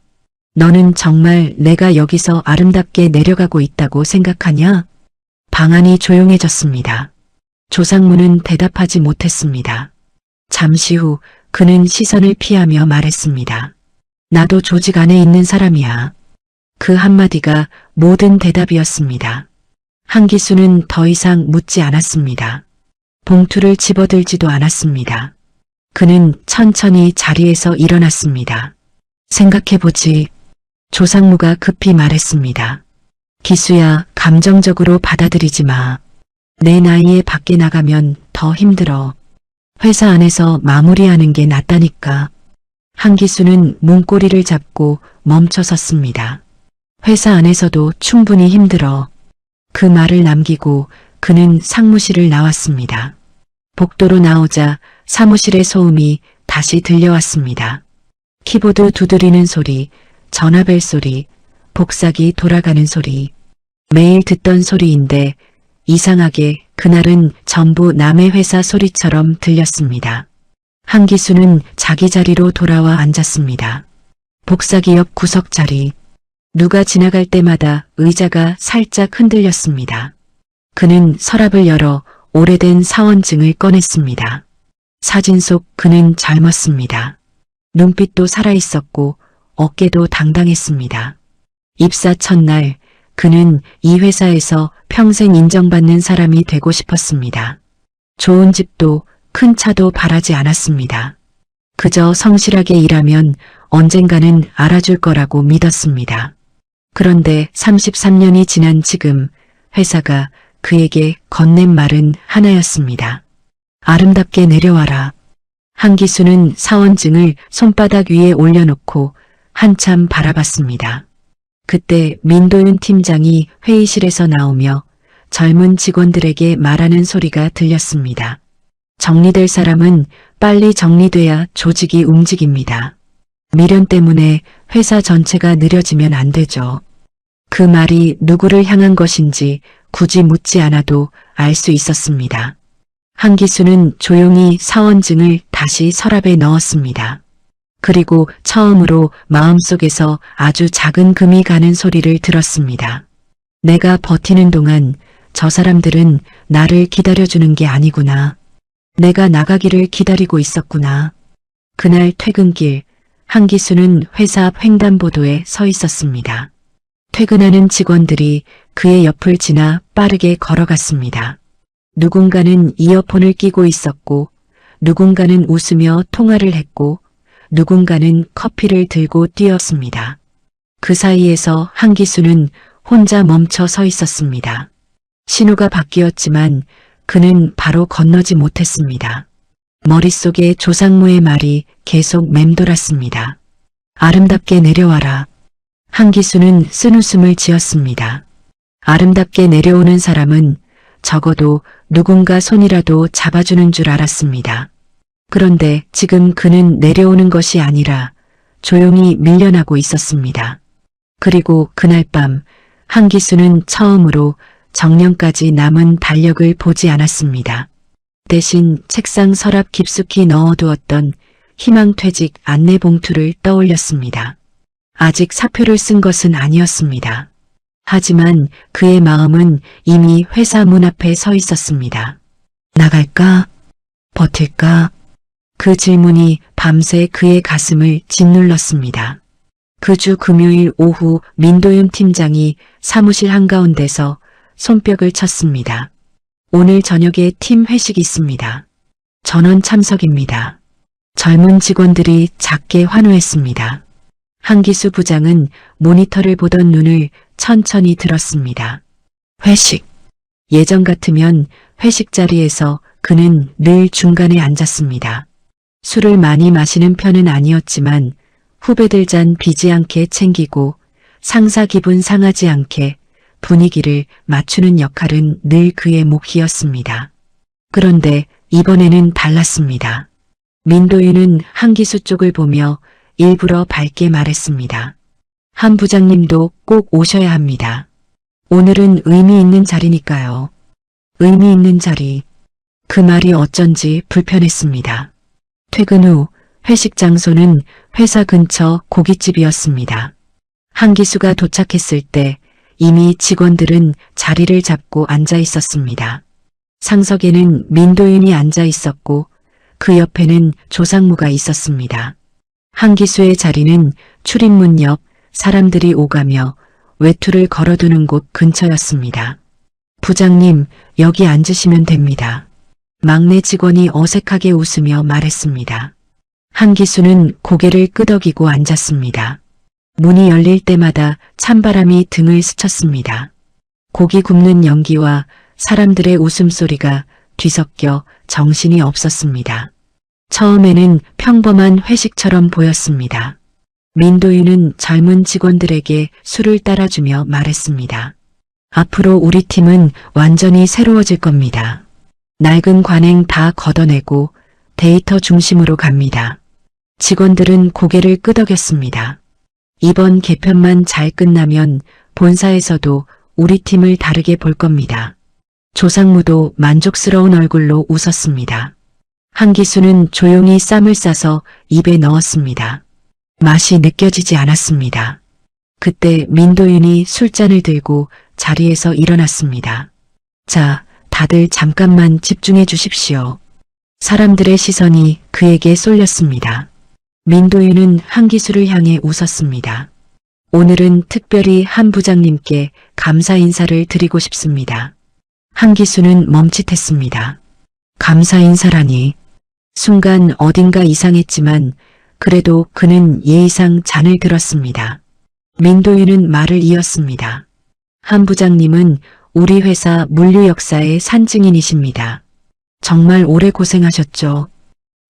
너는 정말 내가 여기서 아름답게 내려가고 있다고 생각하냐? 방안이 조용해졌습니다. 조상무는 대답하지 못했습니다. 잠시 후 그는 시선을 피하며 말했습니다. 나도 조직 안에 있는 사람이야. 그 한마디가 모든 대답이었습니다. 한기수는 더 이상 묻지 않았습니다. 봉투를 집어들지도 않았습니다. 그는 천천히 자리에서 일어났습니다. 생각해보지. 조상무가 급히 말했습니다. 기수야, 감정적으로 받아들이지 마. 내 나이에 밖에 나가면 더 힘들어. 회사 안에서 마무리하는 게 낫다니까. 한기수는 문고리를 잡고 멈춰 섰습니다. 회사 안에서도 충분히 힘들어. 그 말을 남기고 그는 상무실을 나왔습니다. 복도로 나오자 사무실의 소음이 다시 들려왔습니다. 키보드 두드리는 소리, 전화벨 소리, 복사기 돌아가는 소리. 매일 듣던 소리인데 이상하게 그날은 전부 남의 회사 소리처럼 들렸습니다. 한기수는 자기 자리로 돌아와 앉았습니다. 복사기 옆 구석 자리. 누가 지나갈 때마다 의자가 살짝 흔들렸습니다. 그는 서랍을 열어 오래된 사원증을 꺼냈습니다. 사진 속 그는 젊었습니다. 눈빛도 살아있었고 어깨도 당당했습니다. 입사 첫날 그는 이 회사에서 평생 인정받는 사람이 되고 싶었습니다. 좋은 집도 큰 차도 바라지 않았습니다. 그저 성실하게 일하면 언젠가는 알아줄 거라고 믿었습니다. 그런데 33년이 지난 지금 회사가 그에게 건넨 말은 하나였습니다. 아름답게 내려와라. 한기수는 사원증을 손바닥 위에 올려놓고 한참 바라봤습니다. 그때 민도윤 팀장이 회의실에서 나오며 젊은 직원들에게 말하는 소리가 들렸습니다. 정리될 사람은 빨리 정리돼야 조직이 움직입니다. 미련 때문에 회사 전체가 느려지면 안 되죠. 그 말이 누구를 향한 것인지 굳이 묻지 않아도 알 수 있었습니다. 한기수는 조용히 사원증을 다시 서랍에 넣었습니다. 그리고 처음으로 마음속에서 아주 작은 금이 가는 소리를 들었습니다. 내가 버티는 동안 저 사람들은 나를 기다려주는 게 아니구나. 내가 나가기를 기다리고 있었구나. 그날 퇴근길, 한기수는 회사 앞 횡단보도에 서 있었습니다. 퇴근하는 직원들이 그의 옆을 지나 빠르게 걸어갔습니다. 누군가는 이어폰을 끼고 있었고, 누군가는 웃으며 통화를 했고, 누군가는 커피를 들고 뛰었습니다. 그 사이에서 한기수는 혼자 멈춰 서 있었습니다. 신호가 바뀌었지만 그는 바로 건너지 못했습니다. 머릿속에 조상모의 말이 계속 맴돌았습니다. 아름답게 내려와라. 한기수는 쓴웃음을 지었습니다. 아름답게 내려오는 사람은 적어도 누군가 손이라도 잡아주는 줄 알았습니다. 그런데 지금 그는 내려오는 것이 아니라 조용히 밀려나고 있었습니다. 그리고 그날 밤 한기수는 처음으로 정년까지 남은 달력을 보지 않았습니다. 대신 책상 서랍 깊숙이 넣어두었던 희망퇴직 안내 봉투를 떠올렸습니다. 아직 사표를 쓴 것은 아니었습니다. 하지만 그의 마음은 이미 회사 문 앞에 서 있었습니다. 나갈까? 버틸까? 그 질문이 밤새 그의 가슴을 짓눌렀습니다. 그 주 금요일 오후 민도윤 팀장이 사무실 한가운데서 손뼉을 쳤습니다. 오늘 저녁에 팀 회식이 있습니다. 전원 참석입니다. 젊은 직원들이 작게 환호했습니다. 한기수 부장은 모니터를 보던 눈을 천천히 들었습니다. 회식. 예전 같으면 회식 자리에서 그는 늘 중간에 앉았습니다. 술을 많이 마시는 편은 아니었지만 후배들 잔 비지 않게 챙기고 상사 기분 상하지 않게 분위기를 맞추는 역할은 늘 그의 몫이었습니다. 그런데 이번에는 달랐습니다. 민도윤은 한기수 쪽을 보며 일부러 밝게 말했습니다. 한 부장님도 꼭 오셔야 합니다. 오늘은 의미 있는 자리니까요. 의미 있는 자리. 그 말이 어쩐지 불편했습니다. 퇴근 후 회식 장소는 회사 근처 고깃집이었습니다. 한기수가 도착했을 때 이미 직원들은 자리를 잡고 앉아 있었습니다. 상석에는 민도윤이 앉아 있었고 그 옆에는 조상무가 있었습니다. 한기수의 자리는 출입문 옆 사람들이 오가며 외투를 걸어두는 곳 근처였습니다. 부장님, 여기 앉으시면 됩니다. 막내 직원이 어색하게 웃으며 말했습니다. 한기수는 고개를 끄덕이고 앉았습니다. 문이 열릴 때마다 찬바람이 등을 스쳤습니다. 고기 굽는 연기와 사람들의 웃음소리가 뒤섞여 정신이 없었습니다. 처음에는 평범한 회식처럼 보였습니다. 민도윤은 젊은 직원들에게 술을 따라주며 말했습니다. 앞으로 우리 팀은 완전히 새로워질 겁니다. 낡은 관행 다 걷어내고 데이터 중심으로 갑니다. 직원들은 고개를 끄덕였습니다. 이번 개편만 잘 끝나면 본사에서도 우리 팀을 다르게 볼 겁니다. 조상무도 만족스러운 얼굴로 웃었습니다. 한기수는 조용히 쌈을 싸서 입에 넣었습니다. 맛이 느껴지지 않았습니다. 그때 민도윤이 술잔을 들고 자리에서 일어났습니다. 자, 다들 잠깐만 집중해 주십시오. 사람들의 시선이 그에게 쏠렸습니다. 민도윤은 한기수를 향해 웃었습니다. 오늘은 특별히 한 부장님께 감사 인사를 드리고 싶습니다. 한기수는 멈칫했습니다. 감사 인사라니. 순간 어딘가 이상했지만 그래도 그는 예의상 잔을 들었습니다. 민도윤은 말을 이었습니다. 한 부장님은 우리 회사 물류 역사의 산증인이십니다. 정말 오래 고생하셨죠.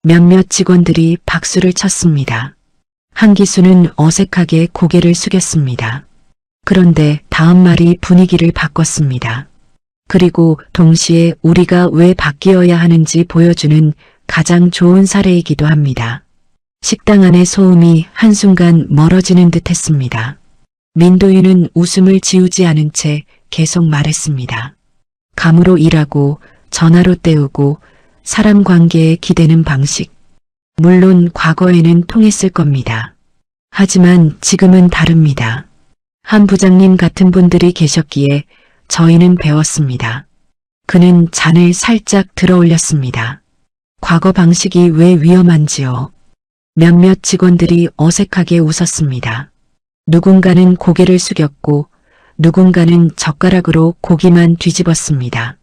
몇몇 직원들이 박수를 쳤습니다. 한기수는 어색하게 고개를 숙였습니다. 그런데 다음 말이 분위기를 바꿨습니다. 그리고 동시에 우리가 왜 바뀌어야 하는지 보여주는 가장 좋은 사례이기도 합니다. 식당 안의 소음이 한순간 멀어지는 듯 했습니다. 민도윤은 웃음을 지우지 않은 채 계속 말했습니다. 감으로 일하고 전화로 때우고 사람 관계에 기대는 방식. 물론 과거에는 통했을 겁니다. 하지만 지금은 다릅니다. 한 부장님 같은 분들이 계셨기에 저희는 배웠습니다. 그는 잔을 살짝 들어 올렸습니다. 과거 방식이 왜 위험한지요? 몇몇 직원들이 어색하게 웃었습니다. 누군가는 고개를 숙였고 누군가는 젓가락으로 고기만 뒤집었습니다.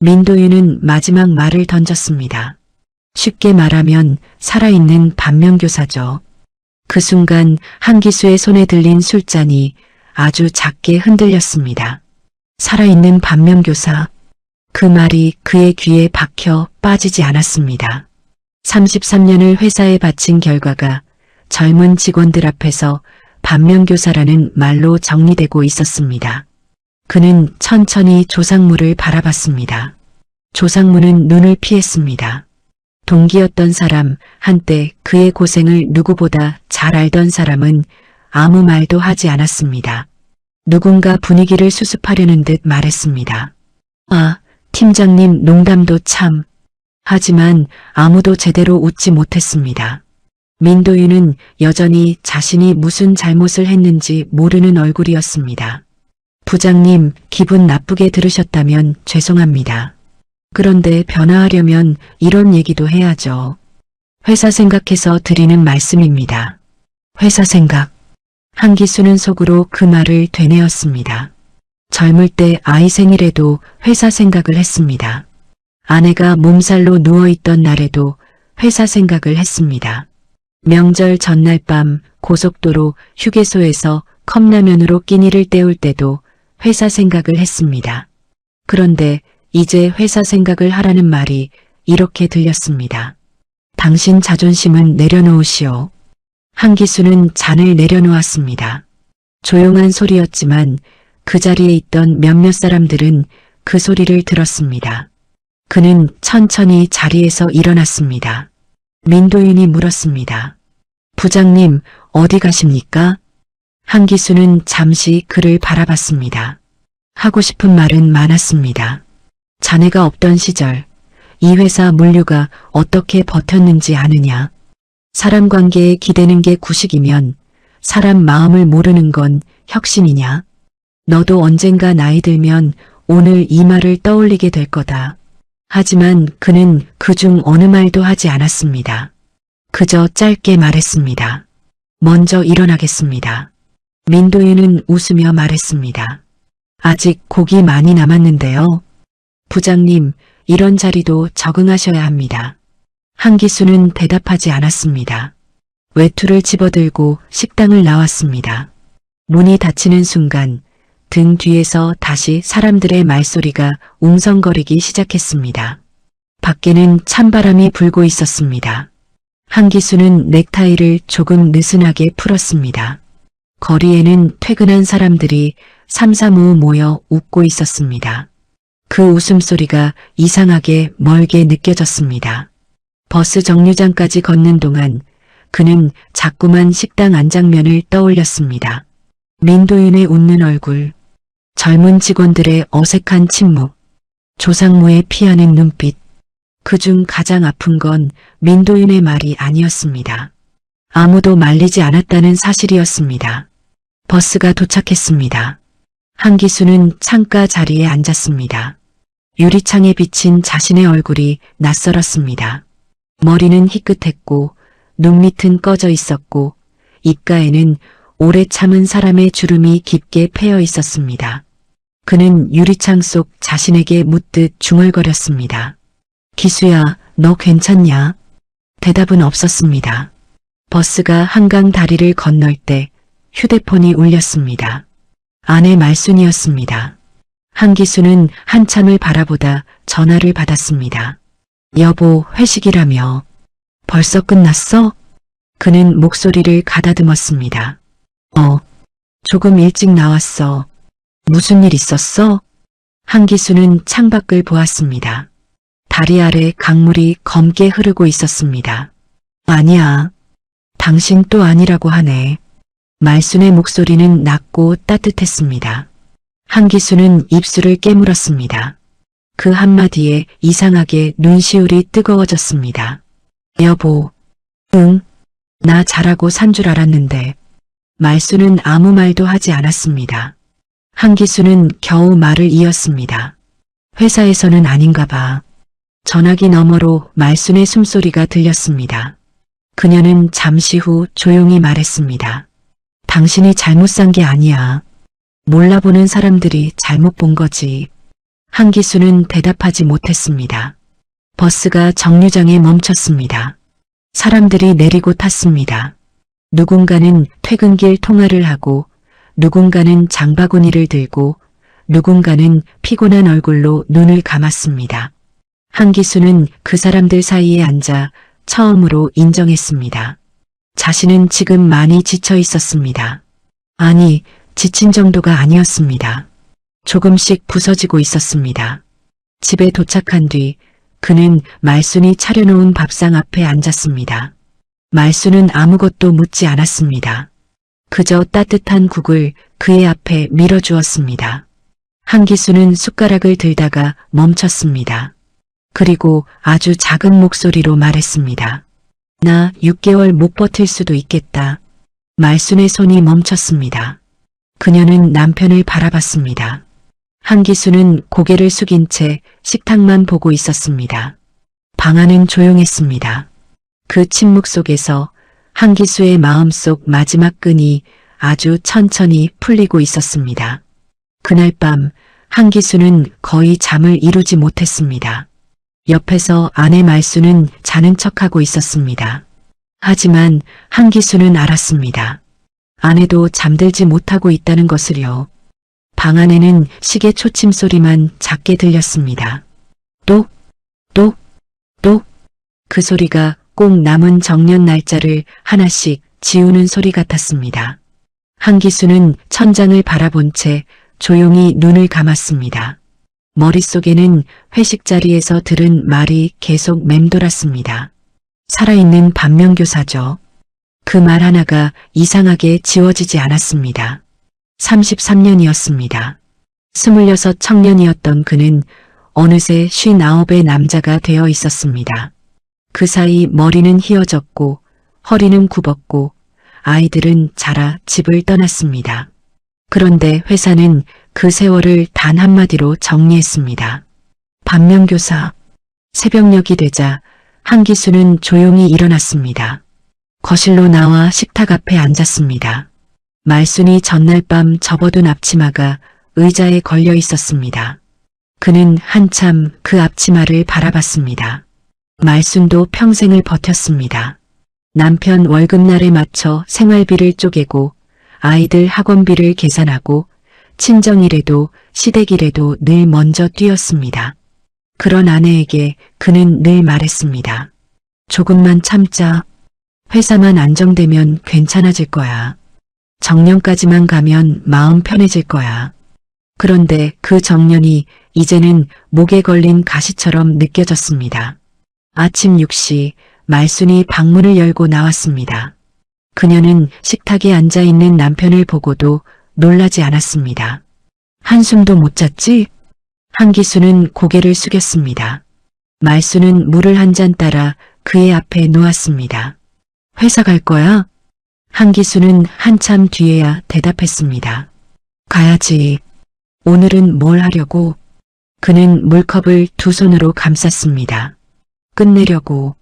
민도윤은 마지막 말을 던졌습니다. 쉽게 말하면 살아있는 반면교사죠. 그 순간 한기수의 손에 들린 술잔이 아주 작게 흔들렸습니다. 살아있는 반면교사. 그 말이 그의 귀에 박혀 빠지지 않았습니다. 33년을 회사에 바친 결과가 젊은 직원들 앞에서 반면교사라는 말로 정리되고 있었습니다. 그는 천천히 조상무를 바라봤습니다. 조상무는 눈을 피했습니다. 동기였던 사람, 한때 그의 고생을 누구보다 잘 알던 사람은 아무 말도 하지 않았습니다. 누군가 분위기를 수습하려는 듯 말했습니다. 아, 팀장님 농담도 참. 하지만 아무도 제대로 웃지 못했습니다. 민도윤은 여전히 자신이 무슨 잘못을 했는지 모르는 얼굴이었습니다. 부장님, 기분 나쁘게 들으셨다면 죄송합니다. 그런데 변화하려면 이런 얘기도 해야죠. 회사 생각해서 드리는 말씀입니다. 회사 생각. 한기수는 속으로 그 말을 되뇌었습니다. 젊을 때 아이 생일에도 회사 생각을 했습니다. 아내가 몸살로 누워있던 날에도 회사 생각을 했습니다. 명절 전날 밤 고속도로 휴게소에서 컵라면으로 끼니를 때울 때도 회사 생각을 했습니다. 그런데 이제 회사 생각을 하라는 말이 이렇게 들렸습니다. 당신 자존심은 내려놓으시오. 한기수는 잔을 내려놓았습니다. 조용한 소리였지만 그 자리에 있던 몇몇 사람들은 그 소리를 들었습니다. 그는 천천히 자리에서 일어났습니다. 민도윤이 물었습니다. 부장님, 어디 가십니까? 한기수는 잠시 그를 바라봤습니다. 하고 싶은 말은 많았습니다. 자네가 없던 시절, 이 회사 물류가 어떻게 버텼는지 아느냐? 사람 관계에 기대는 게 구식이면 사람 마음을 모르는 건 혁신이냐? 너도 언젠가 나이 들면 오늘 이 말을 떠올리게 될 거다. 하지만 그는 그중 어느 말도 하지 않았습니다. 그저 짧게 말했습니다. 먼저 일어나겠습니다. 민도윤은 웃으며 말했습니다. 아직 곡이 많이 남았는데요. 부장님, 이런 자리도 적응하셔야 합니다. 한기수는 대답하지 않았습니다. 외투를 집어들고 식당을 나왔습니다. 문이 닫히는 순간 등 뒤에서 다시 사람들의 말소리가 웅성거리기 시작했습니다. 밖에는 찬바람이 불고 있었습니다. 한기수는 넥타이를 조금 느슨하게 풀었습니다. 거리에는 퇴근한 사람들이 삼삼오오 모여 웃고 있었습니다. 그 웃음소리가 이상하게 멀게 느껴졌습니다. 버스 정류장까지 걷는 동안 그는 자꾸만 식당 안장면을 떠올렸습니다. 민도윤의 웃는 얼굴, 젊은 직원들의 어색한 침묵, 조상무의 피하는 눈빛. 그중 가장 아픈 건 민도윤의 말이 아니었습니다. 아무도 말리지 않았다는 사실이었습니다. 버스가 도착했습니다. 한기수는 창가 자리에 앉았습니다. 유리창에 비친 자신의 얼굴이 낯설었습니다. 머리는 희끗했고 눈밑은 꺼져 있었고 입가에는 오래 참은 사람의 주름이 깊게 패여 있었습니다. 그는 유리창 속 자신에게 묻듯 중얼거렸습니다. 기수야, 너 괜찮냐? 대답은 없었습니다. 버스가 한강 다리를 건널 때 휴대폰이 울렸습니다. 아내 말순이었습니다. 한기수는 한참을 바라보다 전화를 받았습니다. 여보, 회식이라며. 벌써 끝났어? 그는 목소리를 가다듬었습니다. 조금 일찍 나왔어. 무슨 일 있었어? 한기수는 창밖을 보았습니다. 다리 아래 강물이 검게 흐르고 있었습니다. 아니야. 당신 또 아니라고 하네. 말순의 목소리는 낮고 따뜻했습니다. 한기수는 입술을 깨물었습니다. 그 한마디에 이상하게 눈시울이 뜨거워졌습니다. 여보, 응, 나 잘하고 산 줄 알았는데. 말순은 아무 말도 하지 않았습니다. 한기수는 겨우 말을 이었습니다. 회사에서는 아닌가 봐. 전화기 너머로 말순의 숨소리가 들렸습니다. 그녀는 잠시 후 조용히 말했습니다. 당신이 잘못 산 게 아니야. 몰라보는 사람들이 잘못 본 거지. 한기수는 대답하지 못했습니다. 버스가 정류장에 멈췄습니다. 사람들이 내리고 탔습니다. 누군가는 퇴근길 통화를 하고, 누군가는 장바구니를 들고, 누군가는 피곤한 얼굴로 눈을 감았습니다. 한기수는 그 사람들 사이에 앉아 처음으로 인정했습니다. 자신은 지금 많이 지쳐 있었습니다. 아니, 지친 정도가 아니었습니다. 조금씩 부서지고 있었습니다. 집에 도착한 뒤 그는 말순이 차려놓은 밥상 앞에 앉았습니다. 말순은 아무것도 묻지 않았습니다. 그저 따뜻한 국을 그의 앞에 밀어주었습니다. 한기수는 숟가락을 들다가 멈췄습니다. 그리고 아주 작은 목소리로 말했습니다. 나 6개월 못 버틸 수도 있겠다. 말순의 손이 멈췄습니다. 그녀는 남편을 바라봤습니다. 한기수는 고개를 숙인 채 식탁만 보고 있었습니다. 방 안은 조용했습니다. 그 침묵 속에서 한기수의 마음속 마지막 끈이 아주 천천히 풀리고 있었습니다. 그날 밤 한기수는 거의 잠을 이루지 못했습니다. 옆에서 아내 말순은 자는 척하고 있었습니다. 하지만 한기수는 알았습니다. 아내도 잠들지 못하고 있다는 것을요. 방 안에는 시계 초침 소리만 작게 들렸습니다. 똑, 똑, 똑. 그 소리가 꼭 남은 정년 날짜를 하나씩 지우는 소리 같았습니다. 한기수는 천장을 바라본 채 조용히 눈을 감았습니다. 머릿속에는 회식 자리에서 들은 말이 계속 맴돌았습니다. 살아있는 반면교사죠. 그 말 하나가 이상하게 지워지지 않았습니다. 33년이었습니다. 26 청년이었던 그는 어느새 59의 남자가 되어 있었습니다. 그 사이 머리는 휘어졌고 허리는 굽었고 아이들은 자라 집을 떠났습니다. 그런데 회사는 그 세월을 단 한마디로 정리했습니다. 반면교사. 새벽녘이 되자 한기수는 조용히 일어났습니다. 거실로 나와 식탁 앞에 앉았습니다. 말순이 전날 밤 접어둔 앞치마가 의자에 걸려 있었습니다. 그는 한참 그 앞치마를 바라봤습니다. 말순도 평생을 버텼습니다. 남편 월급날에 맞춰 생활비를 쪼개고 아이들 학원비를 계산하고 친정일에도 시댁일에도 늘 먼저 뛰었습니다. 그런 아내에게 그는 늘 말했습니다. 조금만 참자. 회사만 안정되면 괜찮아질 거야. 정년까지만 가면 마음 편해질 거야. 그런데 그 정년이 이제는 목에 걸린 가시처럼 느껴졌습니다. 아침 6시 말순이 방문을 열고 나왔습니다. 그녀는 식탁에 앉아있는 남편을 보고도 놀라지 않았습니다. 한숨도 못 잤지? 한기수는 고개를 숙였습니다. 말순은 물을 한 잔 따라 그의 앞에 놓았습니다. 회사 갈 거야? 한기수는 한참 뒤에야 대답했습니다. 가야지. 오늘은 뭘 하려고? 그는 물컵을 두 손으로 감쌌습니다. 끝내려고.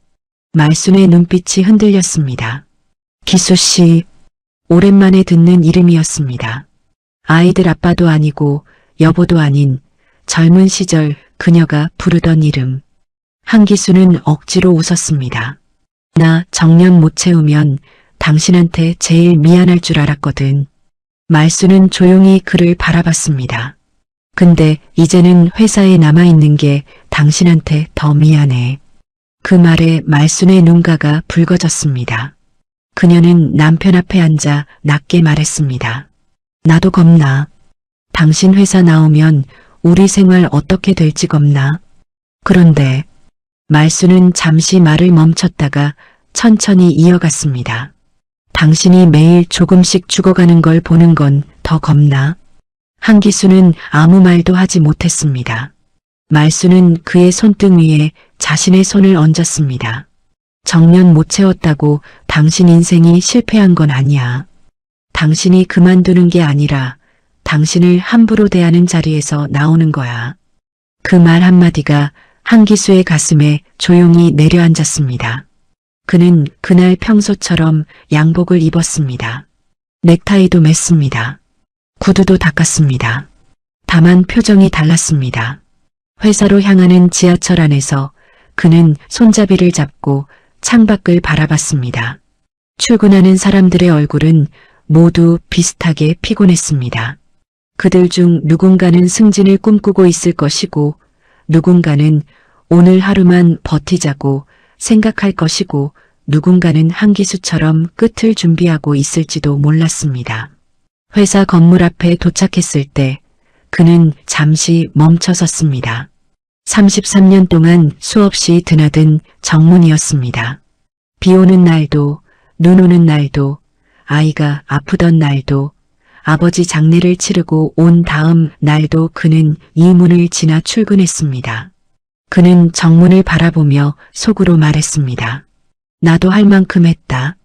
말순의 눈빛이 흔들렸습니다. 기수씨. 오랜만에 듣는 이름이었습니다. 아이들 아빠도 아니고 여보도 아닌 젊은 시절 그녀가 부르던 이름. 한기수는 억지로 웃었습니다. 나 정년 못 채우면 당신한테 제일 미안할 줄 알았거든. 말순은 조용히 그를 바라봤습니다. 근데 이제는 회사에 남아있는 게 당신한테 더 미안해. 그 말에 말순의 눈가가 붉어졌습니다. 그녀는 남편 앞에 앉아 낮게 말했습니다. 나도 겁나. 당신 회사 나오면 우리 생활 어떻게 될지 겁나. 그런데 말순은 잠시 말을 멈췄다가 천천히 이어갔습니다. 당신이 매일 조금씩 죽어가는 걸 보는 건 더 겁나. 한기수는 아무 말도 하지 못했습니다. 말수는 그의 손등 위에 자신의 손을 얹었습니다. 정년 못 채웠다고 당신 인생이 실패한 건 아니야. 당신이 그만두는 게 아니라 당신을 함부로 대하는 자리에서 나오는 거야. 그 말 한마디가 한기수의 가슴에 조용히 내려앉았습니다. 그는 그날 평소처럼 양복을 입었습니다. 넥타이도 맸습니다. 구두도 닦았습니다. 다만 표정이 달랐습니다. 회사로 향하는 지하철 안에서 그는 손잡이를 잡고 창밖을 바라봤습니다. 출근하는 사람들의 얼굴은 모두 비슷하게 피곤했습니다. 그들 중 누군가는 승진을 꿈꾸고 있을 것이고 누군가는 오늘 하루만 버티자고 생각할 것이고 누군가는 한기수처럼 끝을 준비하고 있을지도 몰랐습니다. 회사 건물 앞에 도착했을 때 그는 잠시 멈춰 섰습니다. 33년 동안 수없이 드나든 정문이었습니다. 비 오는 날도, 눈 오는 날도, 아이가 아프던 날도, 아버지 장례를 치르고 온 다음 날도 그는 이 문을 지나 출근했습니다. 그는 정문을 바라보며 속으로 말했습니다. 나도 할 만큼 했다.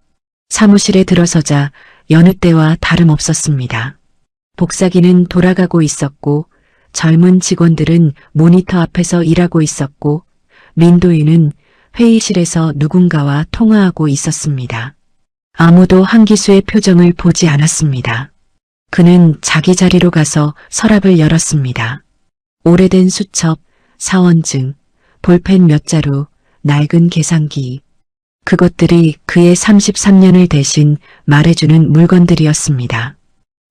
사무실에 들어서자 여느 때와 다름없었습니다. 복사기는 돌아가고 있었고 젊은 직원들은 모니터 앞에서 일하고 있었고 민도인은 회의실에서 누군가와 통화하고 있었습니다. 아무도 한기수의 표정을 보지 않았습니다. 그는 자기 자리로 가서 서랍을 열었습니다. 오래된 수첩, 사원증, 볼펜 몇 자루, 낡은 계산기. 그것들이 그의 33년을 대신 말해주는 물건들이었습니다.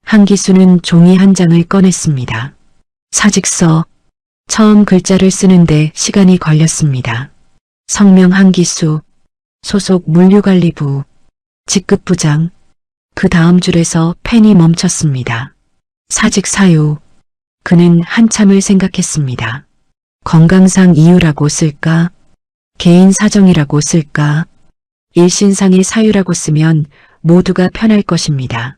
한기수는 종이 한 장을 꺼냈습니다. 사직서. 처음 글자를 쓰는데 시간이 걸렸습니다. 성명 한기수. 소속 물류관리부. 직급부장. 그 다음 줄에서 펜이 멈췄습니다. 사직 사유. 그는 한참을 생각했습니다. 건강상 이유라고 쓸까? 개인 사정이라고 쓸까? 일신상의 사유라고 쓰면 모두가 편할 것입니다.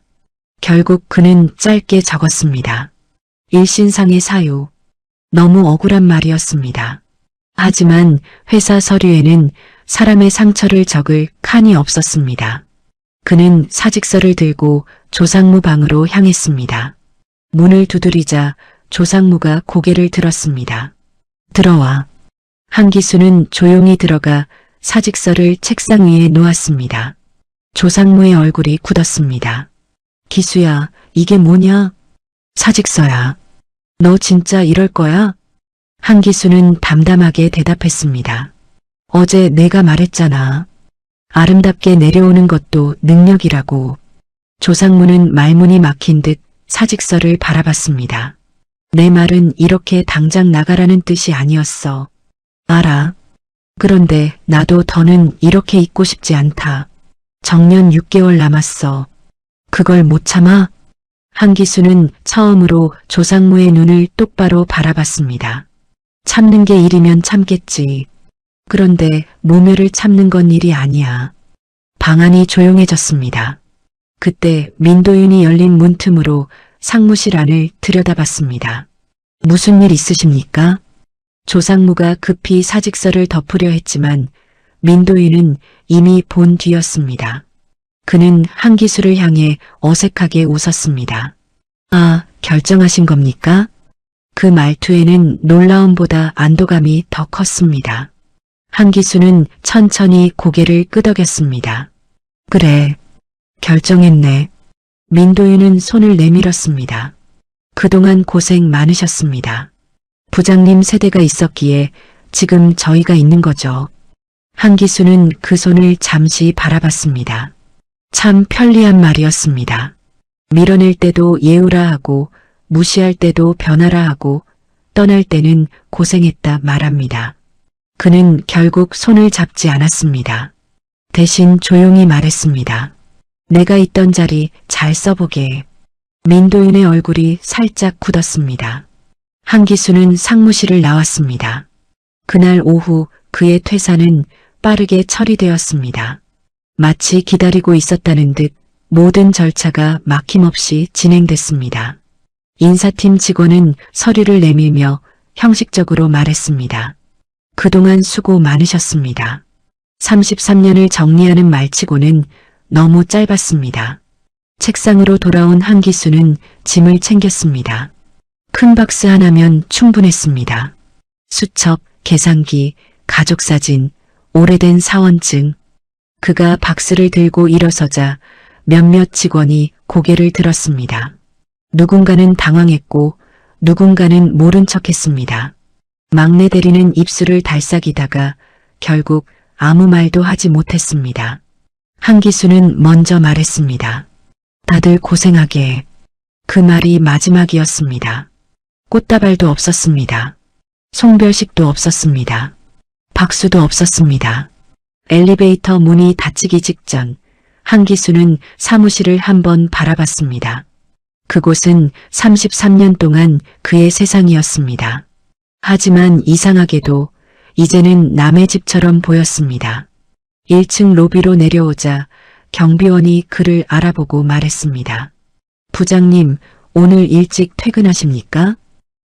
결국 그는 짧게 적었습니다. 일신상의 사유. 너무 억울한 말이었습니다. 하지만 회사 서류에는 사람의 상처를 적을 칸이 없었습니다. 그는 사직서를 들고 조상무 방으로 향했습니다. 문을 두드리자 조상무가 고개를 들었습니다. 들어와. 한기수는 조용히 들어가 사직서를 책상 위에 놓았습니다. 조상무의 얼굴이 굳었습니다. 기수야, 이게 뭐냐? 사직서야. 너 진짜 이럴 거야? 한기수는 담담하게 대답했습니다. 어제 내가 말했잖아. 아름답게 내려오는 것도 능력이라고. 조상무는 말문이 막힌 듯 사직서를 바라봤습니다. 내 말은 이렇게 당장 나가라는 뜻이 아니었어. 알아. 그런데 나도 더는 이렇게 있고 싶지 않다. 정년 6개월 남았어. 그걸 못 참아? 한기수는 처음으로 조상무의 눈을 똑바로 바라봤습니다. 참는 게 일이면 참겠지. 그런데 모멸을 참는 건 일이 아니야. 방 안이 조용해졌습니다. 그때 민도윤이 열린 문틈으로 상무실 안을 들여다봤습니다. 무슨 일 있으십니까? 조상무가 급히 사직서를 덮으려 했지만 민도윤은 이미 본 뒤였습니다. 그는 한기수를 향해 어색하게 웃었습니다. 아, 결정하신 겁니까? 그 말투에는 놀라움보다 안도감이 더 컸습니다. 한기수는 천천히 고개를 끄덕였습니다. 그래, 결정했네. 민도윤은 손을 내밀었습니다. 그동안 고생 많으셨습니다. 부장님 세대가 있었기에 지금 저희가 있는 거죠. 한기수는 그 손을 잠시 바라봤습니다. 참 편리한 말이었습니다. 밀어낼 때도 예우라 하고 무시할 때도 변하라 하고 떠날 때는 고생했다 말합니다. 그는 결국 손을 잡지 않았습니다. 대신 조용히 말했습니다. 내가 있던 자리 잘 써보게. 민도윤의 얼굴이 살짝 굳었습니다. 한기수는 상무실을 나왔습니다. 그날 오후 그의 퇴사는 빠르게 처리되었습니다. 마치 기다리고 있었다는 듯 모든 절차가 막힘없이 진행됐습니다. 인사팀 직원은 서류를 내밀며 형식적으로 말했습니다. 그동안 수고 많으셨습니다. 33년을 정리하는 말치고는 너무 짧았습니다. 책상으로 돌아온 한기수는 짐을 챙겼습니다. 큰 박스 하나면 충분했습니다. 수첩, 계산기, 가족사진, 오래된 사원증. 그가 박스를 들고 일어서자 몇몇 직원이 고개를 들었습니다. 누군가는 당황했고 누군가는 모른 척했습니다. 막내 대리는 입술을 달싹이다가 결국 아무 말도 하지 못했습니다. 한기수는 먼저 말했습니다. 다들 고생하게. 그 말이 마지막이었습니다. 꽃다발도 없었습니다. 송별식도 없었습니다. 박수도 없었습니다. 엘리베이터 문이 닫히기 직전 한기수는 사무실을 한번 바라봤습니다. 그곳은 33년 동안 그의 세상이었습니다. 하지만 이상하게도 이제는 남의 집처럼 보였습니다. 1층 로비로 내려오자 경비원이 그를 알아보고 말했습니다. 부장님, 오늘 일찍 퇴근하십니까?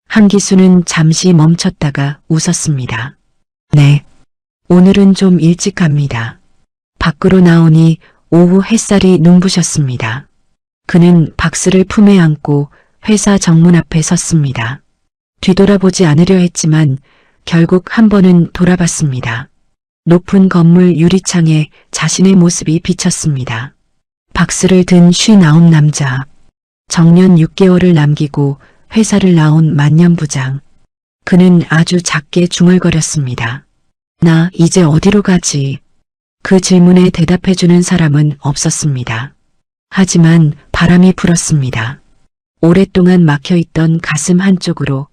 한기수는 잠시 멈췄다가 웃었습니다. 네, 오늘은 좀 일찍 갑니다. 밖으로 나오니 오후 햇살이 눈부셨습니다. 그는 박스를 품에 안고 회사 정문 앞에 섰습니다. 뒤돌아보지 않으려 했지만 결국 한 번은 돌아봤습니다. 높은 건물 유리창에 자신의 모습이 비쳤습니다. 박스를 든 59 남자. 정년 6개월을 남기고 회사를 나온 만년부장. 그는 아주 작게 중얼거렸습니다. 나 이제 어디로 가지? 그 질문에 대답해주는 사람은 없었습니다. 하지만 바람이 불었습니다. 오랫동안 막혀있던 가슴 한쪽으로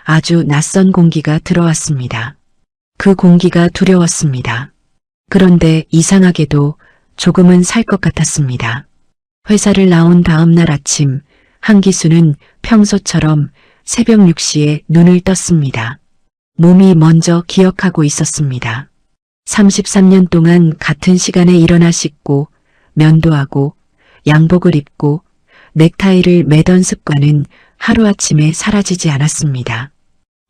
아주 낯선 공기가 들어왔습니다. 그 공기가 두려웠습니다. 그런데 이상하게도 조금은 살 것 같았습니다. 회사를 나온 다음 날 아침 한기수는 평소처럼 새벽 6시에 눈을 떴습니다. 몸이 먼저 기억하고 있었습니다. 33년 동안 같은 시간에 일어나 씻고 면도하고 양복을 입고 넥타이를 매던 습관은 하루아침에 사라지지 않았습니다.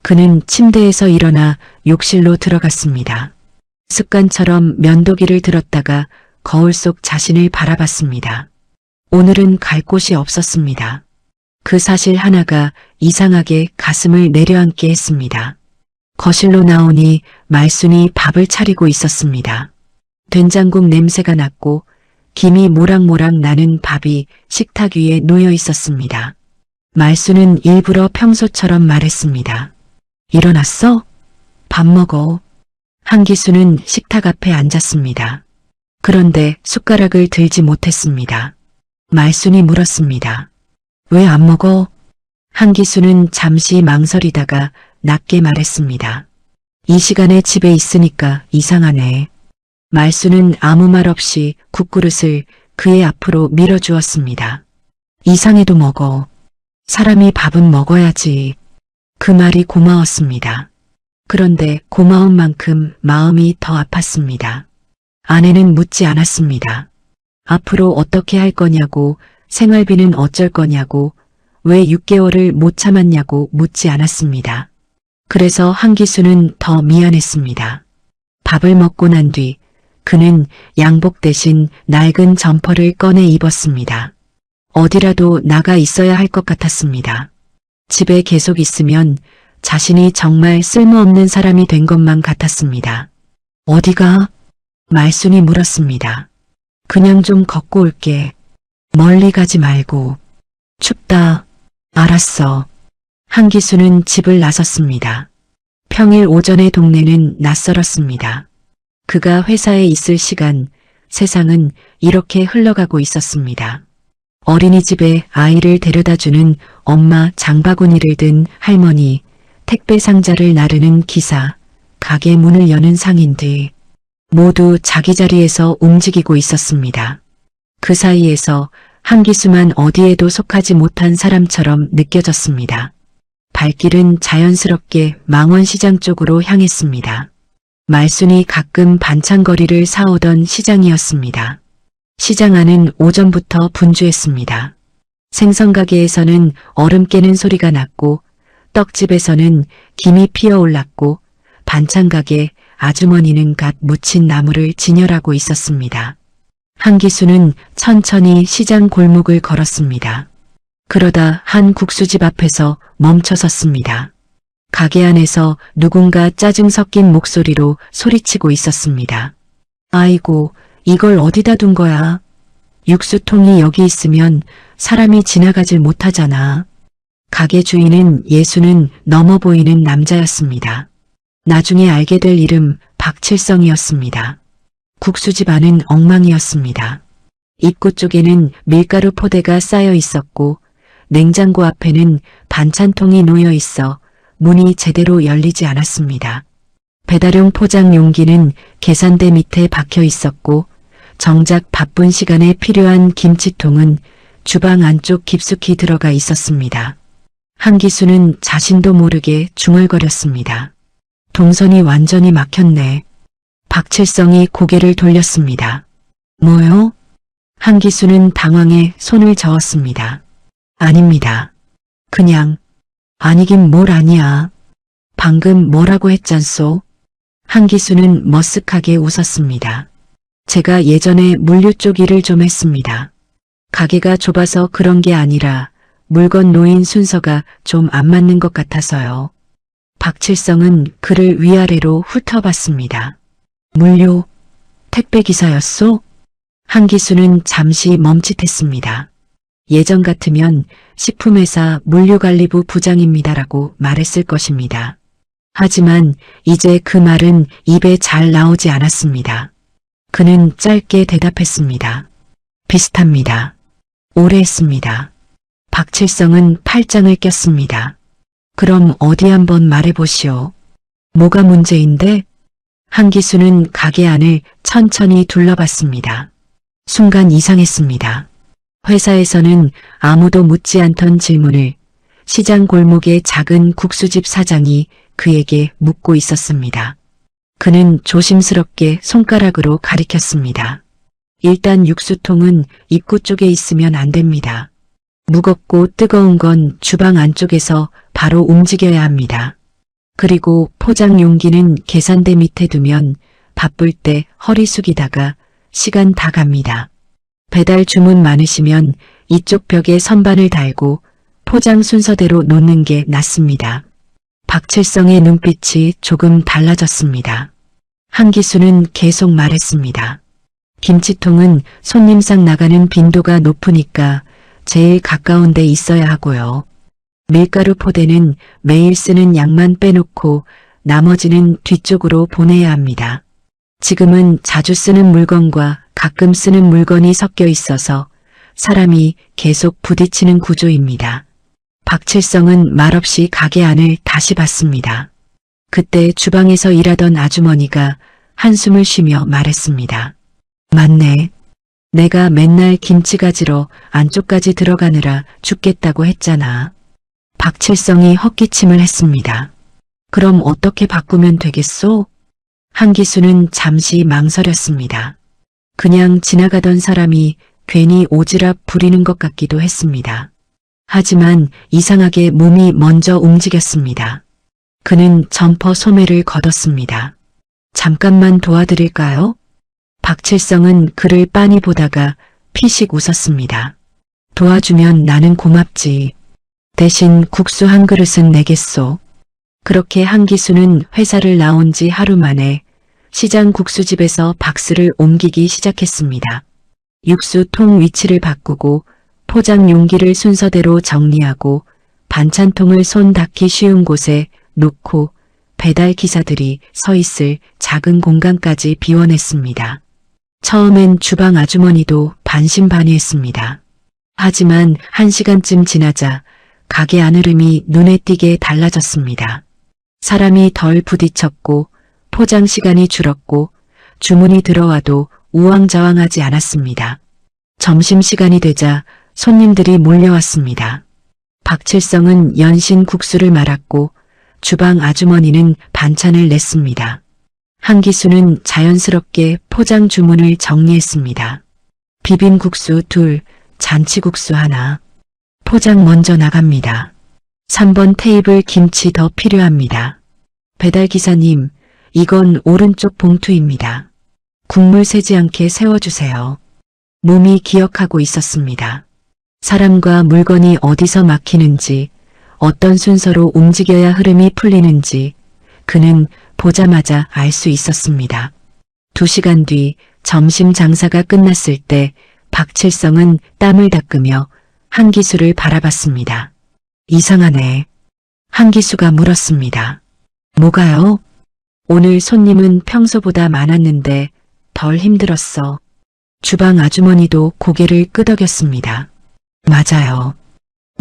그는 침대에서 일어나 욕실로 들어갔습니다. 습관처럼 면도기를 들었다가 거울 속 자신을 바라봤습니다. 오늘은 갈 곳이 없었습니다. 그 사실 하나가 이상하게 가슴을 내려앉게 했습니다. 거실로 나오니 말순이 밥을 차리고 있었습니다. 된장국 냄새가 났고 김이 모락모락 나는 밥이 식탁 위에 놓여 있었습니다. 말순은 일부러 평소처럼 말했습니다. 일어났어? 밥 먹어. 한기수는 식탁 앞에 앉았습니다. 그런데 숟가락을 들지 못했습니다. 말순이 물었습니다. 왜 안 먹어? 한기수는 잠시 망설이다가 낮게 말했습니다. 이 시간에 집에 있으니까 이상하네. 말순은 아무 말 없이 국그릇을 그의 앞으로 밀어주었습니다. 이상해도 먹어. 사람이 밥은 먹어야지. 그 말이 고마웠습니다. 그런데 고마운 만큼 마음이 더 아팠습니다. 아내는 묻지 않았습니다. 앞으로 어떻게 할 거냐고, 생활비는 어쩔 거냐고, 왜 6개월을 못 참았냐고 묻지 않았습니다. 그래서 한기수는 더 미안했습니다. 밥을 먹고 난 뒤 그는 양복 대신 낡은 점퍼를 꺼내 입었습니다. 어디라도 나가 있어야 할 것 같았습니다. 집에 계속 있으면 자신이 정말 쓸모없는 사람이 된 것만 같았습니다. 어디가? 말순이 물었습니다. 그냥 좀 걷고 올게. 멀리 가지 말고. 춥다. 알았어. 한기수는 집을 나섰습니다. 평일 오전의 동네는 낯설었습니다. 그가 회사에 있을 시간, 세상은 이렇게 흘러가고 있었습니다. 어린이집에 아이를 데려다주는 엄마 장바구니를 든 할머니, 택배 상자를 나르는 기사, 가게 문을 여는 상인들, 모두 자기 자리에서 움직이고 있었습니다. 그 사이에서 한기수만 어디에도 속하지 못한 사람처럼 느껴졌습니다. 발길은 자연스럽게 망원시장 쪽으로 향했습니다. 말순이 가끔 반찬거리를 사오던 시장이었습니다. 시장 안은 오전부터 분주했습니다. 생선가게에서는 얼음 깨는 소리가 났고 떡집에서는 김이 피어올랐고 반찬가게 아주머니는 갓 묻힌 나물을 진열하고 있었습니다. 한기수는 천천히 시장 골목을 걸었습니다. 그러다 한 국수집 앞에서 멈춰 섰습니다. 가게 안에서 누군가 짜증 섞인 목소리로 소리치고 있었습니다. 아이고, 이걸 어디다 둔 거야? 육수통이 여기 있으면 사람이 지나가질 못하잖아. 가게 주인은 예수는 넘어 보이는 남자였습니다. 나중에 알게 될 이름 박칠성이었습니다. 국수집 안은 엉망이었습니다. 입구 쪽에는 밀가루 포대가 쌓여 있었고 냉장고 앞에는 반찬통이 놓여 있어 문이 제대로 열리지 않았습니다. 배달용 포장 용기는 계산대 밑에 박혀 있었고 정작 바쁜 시간에 필요한 김치통은 주방 안쪽 깊숙이 들어가 있었습니다. 한기수는 자신도 모르게 중얼거렸습니다. 동선이 완전히 막혔네. 박칠성이 고개를 돌렸습니다. 뭐요? 한기수는 당황해 손을 저었습니다. 아닙니다. 그냥 아니긴 뭘 아니야. 방금 뭐라고 했잖소? 한기수는 머쓱하게 웃었습니다. 제가 예전에 물류 쪽 일을 좀 했습니다. 가게가 좁아서 그런 게 아니라 물건 놓인 순서가 좀 안 맞는 것 같아서요. 박칠성은 그를 위아래로 훑어봤습니다. 물류, 택배기사였소? 한기수는 잠시 멈칫했습니다. 예전 같으면 식품회사 물류관리부 부장입니다라고 말했을 것입니다. 하지만 이제 그 말은 입에 잘 나오지 않았습니다. 그는 짧게 대답했습니다. 비슷합니다. 오래 했습니다. 박칠성은 팔짱을 꼈습니다. 그럼 어디 한번 말해보시오. 뭐가 문제인데? 한기수는 가게 안을 천천히 둘러봤습니다. 순간 이상했습니다. 회사에서는 아무도 묻지 않던 질문을 시장 골목의 작은 국수집 사장이 그에게 묻고 있었습니다. 그는 조심스럽게 손가락으로 가리켰습니다. 일단 육수통은 입구 쪽에 있으면 안 됩니다. 무겁고 뜨거운 건 주방 안쪽에서 바로 움직여야 합니다. 그리고 포장 용기는 계산대 밑에 두면 바쁠 때 허리 숙이다가 시간 다 갑니다. 배달 주문 많으시면 이쪽 벽에 선반을 달고 포장 순서대로 놓는 게 낫습니다. 박칠성의 눈빛이 조금 달라졌습니다. 한기수는 계속 말했습니다. 김치통은 손님상 나가는 빈도가 높으니까 제일 가까운 데 있어야 하고요. 밀가루 포대는 매일 쓰는 양만 빼놓고 나머지는 뒤쪽으로 보내야 합니다. 지금은 자주 쓰는 물건과 가끔 쓰는 물건이 섞여 있어서 사람이 계속 부딪히는 구조입니다. 박칠성은 말없이 가게 안을 다시 봤습니다. 그때 주방에서 일하던 아주머니가 한숨을 쉬며 말했습니다. 맞네. 내가 맨날 김치 가지러 안쪽까지 들어가느라 죽겠다고 했잖아. 박칠성이 헛기침을 했습니다. 그럼 어떻게 바꾸면 되겠소? 한기수는 잠시 망설였습니다. 그냥 지나가던 사람이 괜히 오지랖 부리는 것 같기도 했습니다. 하지만 이상하게 몸이 먼저 움직였습니다. 그는 점퍼 소매를 걷었습니다. 잠깐만 도와드릴까요? 박칠성은 그를 빤히 보다가 피식 웃었습니다. 도와주면 나는 고맙지. 대신 국수 한 그릇은 내겠소. 그렇게 한기수는 회사를 나온 지 하루 만에 시장 국수집에서 박스를 옮기기 시작했습니다. 육수통 위치를 바꾸고 포장 용기를 순서대로 정리하고 반찬통을 손 닿기 쉬운 곳에 놓고 배달 기사들이 서 있을 작은 공간까지 비워냈습니다. 처음엔 주방 아주머니도 반신반의했습니다. 하지만 1시간쯤 지나자 가게 안흐름이 눈에 띄게 달라졌습니다. 사람이 덜 부딪혔고 포장 시간이 줄었고 주문이 들어와도 우왕좌왕하지 않았습니다. 점심시간이 되자 손님들이 몰려왔습니다. 박칠성은 연신 국수를 말았고 주방 아주머니는 반찬을 냈습니다. 한기수는 자연스럽게 포장 주문을 정리했습니다. 비빔국수 2, 잔치국수 1. 포장 먼저 나갑니다. 3번 테이블 김치 더 필요합니다. 배달기사님, 이건 오른쪽 봉투입니다. 국물 새지 않게 세워주세요. 몸이 기억하고 있었습니다. 사람과 물건이 어디서 막히는지, 어떤 순서로 움직여야 흐름이 풀리는지 그는 보자마자 알 수 있었습니다. 2시간 뒤 점심 장사가 끝났을 때 박칠성은 땀을 닦으며 한기수를 바라봤습니다. 이상하네. 한기수가 물었습니다. 뭐가요? 오늘 손님은 평소보다 많았는데 덜 힘들었어. 주방 아주머니도 고개를 끄덕였습니다. 맞아요.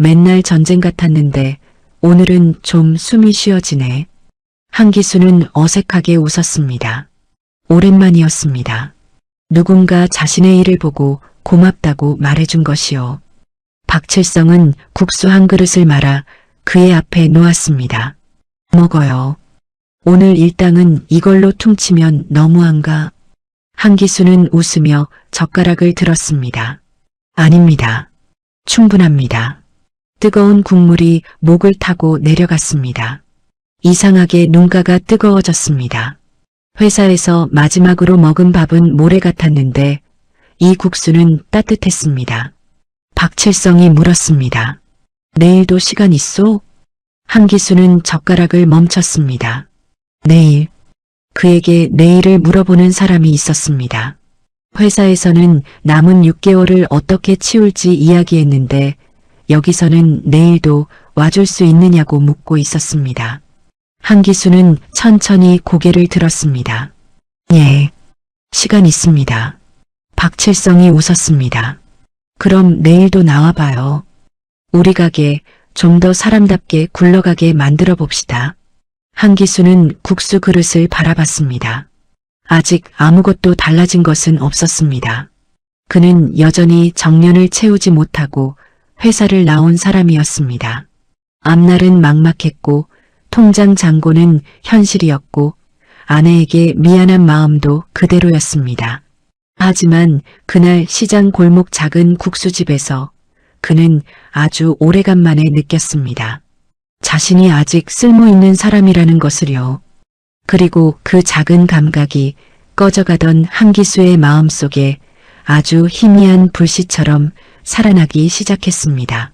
맨날 전쟁 같았는데 오늘은 좀 숨이 쉬어지네. 한기수는 어색하게 웃었습니다. 오랜만이었습니다. 누군가 자신의 일을 보고 고맙다고 말해준 것이요. 박칠성은 국수 한 그릇을 말아 그의 앞에 놓았습니다. 먹어요. 오늘 일당은 이걸로 퉁치면 너무한가? 한기수는 웃으며 젓가락을 들었습니다. 아닙니다. 충분합니다. 뜨거운 국물이 목을 타고 내려갔습니다. 이상하게 눈가가 뜨거워졌습니다. 회사에서 마지막으로 먹은 밥은 모래 같았는데 이 국수는 따뜻했습니다. 박칠성이 물었습니다. 내일도 시간 있소? 한기수는 젓가락을 멈췄습니다. 내일. 그에게 내일을 물어보는 사람이 있었습니다. 회사에서는 남은 6개월을 어떻게 치울지 이야기했는데 여기서는 내일도 와줄 수 있느냐고 묻고 있었습니다. 한기수는 천천히 고개를 들었습니다. 예, 시간 있습니다. 박칠성이 웃었습니다. 그럼 내일도 나와봐요. 우리 가게 좀 더 사람답게 굴러가게 만들어 봅시다. 한기수는 국수 그릇을 바라봤습니다. 아직 아무것도 달라진 것은 없었습니다. 그는 여전히 정년을 채우지 못하고 회사를 나온 사람이었습니다. 앞날은 막막했고 통장 잔고는 현실이었고 아내에게 미안한 마음도 그대로였습니다. 하지만 그날 시장 골목 작은 국수집에서 그는 아주 오래간만에 느꼈습니다. 자신이 아직 쓸모있는 사람이라는 것을요. 그리고 그 작은 감각이 꺼져가던 한기수의 마음속에 아주 희미한 불씨처럼 살아나기 시작했습니다.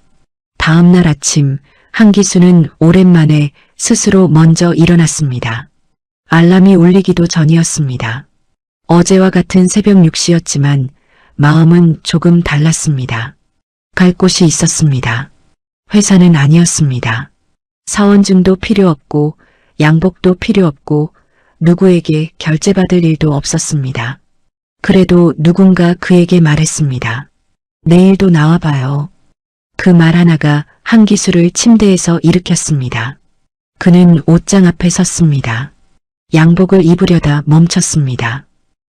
다음 날 아침 한기수는 오랜만에 스스로 먼저 일어났습니다. 알람이 울리기도 전이었습니다. 어제와 같은 새벽 6시였지만 마음은 조금 달랐습니다. 갈 곳이 있었습니다. 회사는 아니었습니다. 사원증도 필요 없고 양복도 필요 없고 누구에게 결제받을 일도 없었습니다. 그래도 누군가 그에게 말했습니다. 내일도 나와봐요. 그 말 하나가 한기수를 침대에서 일으켰습니다. 그는 옷장 앞에 섰습니다. 양복을 입으려다 멈췄습니다.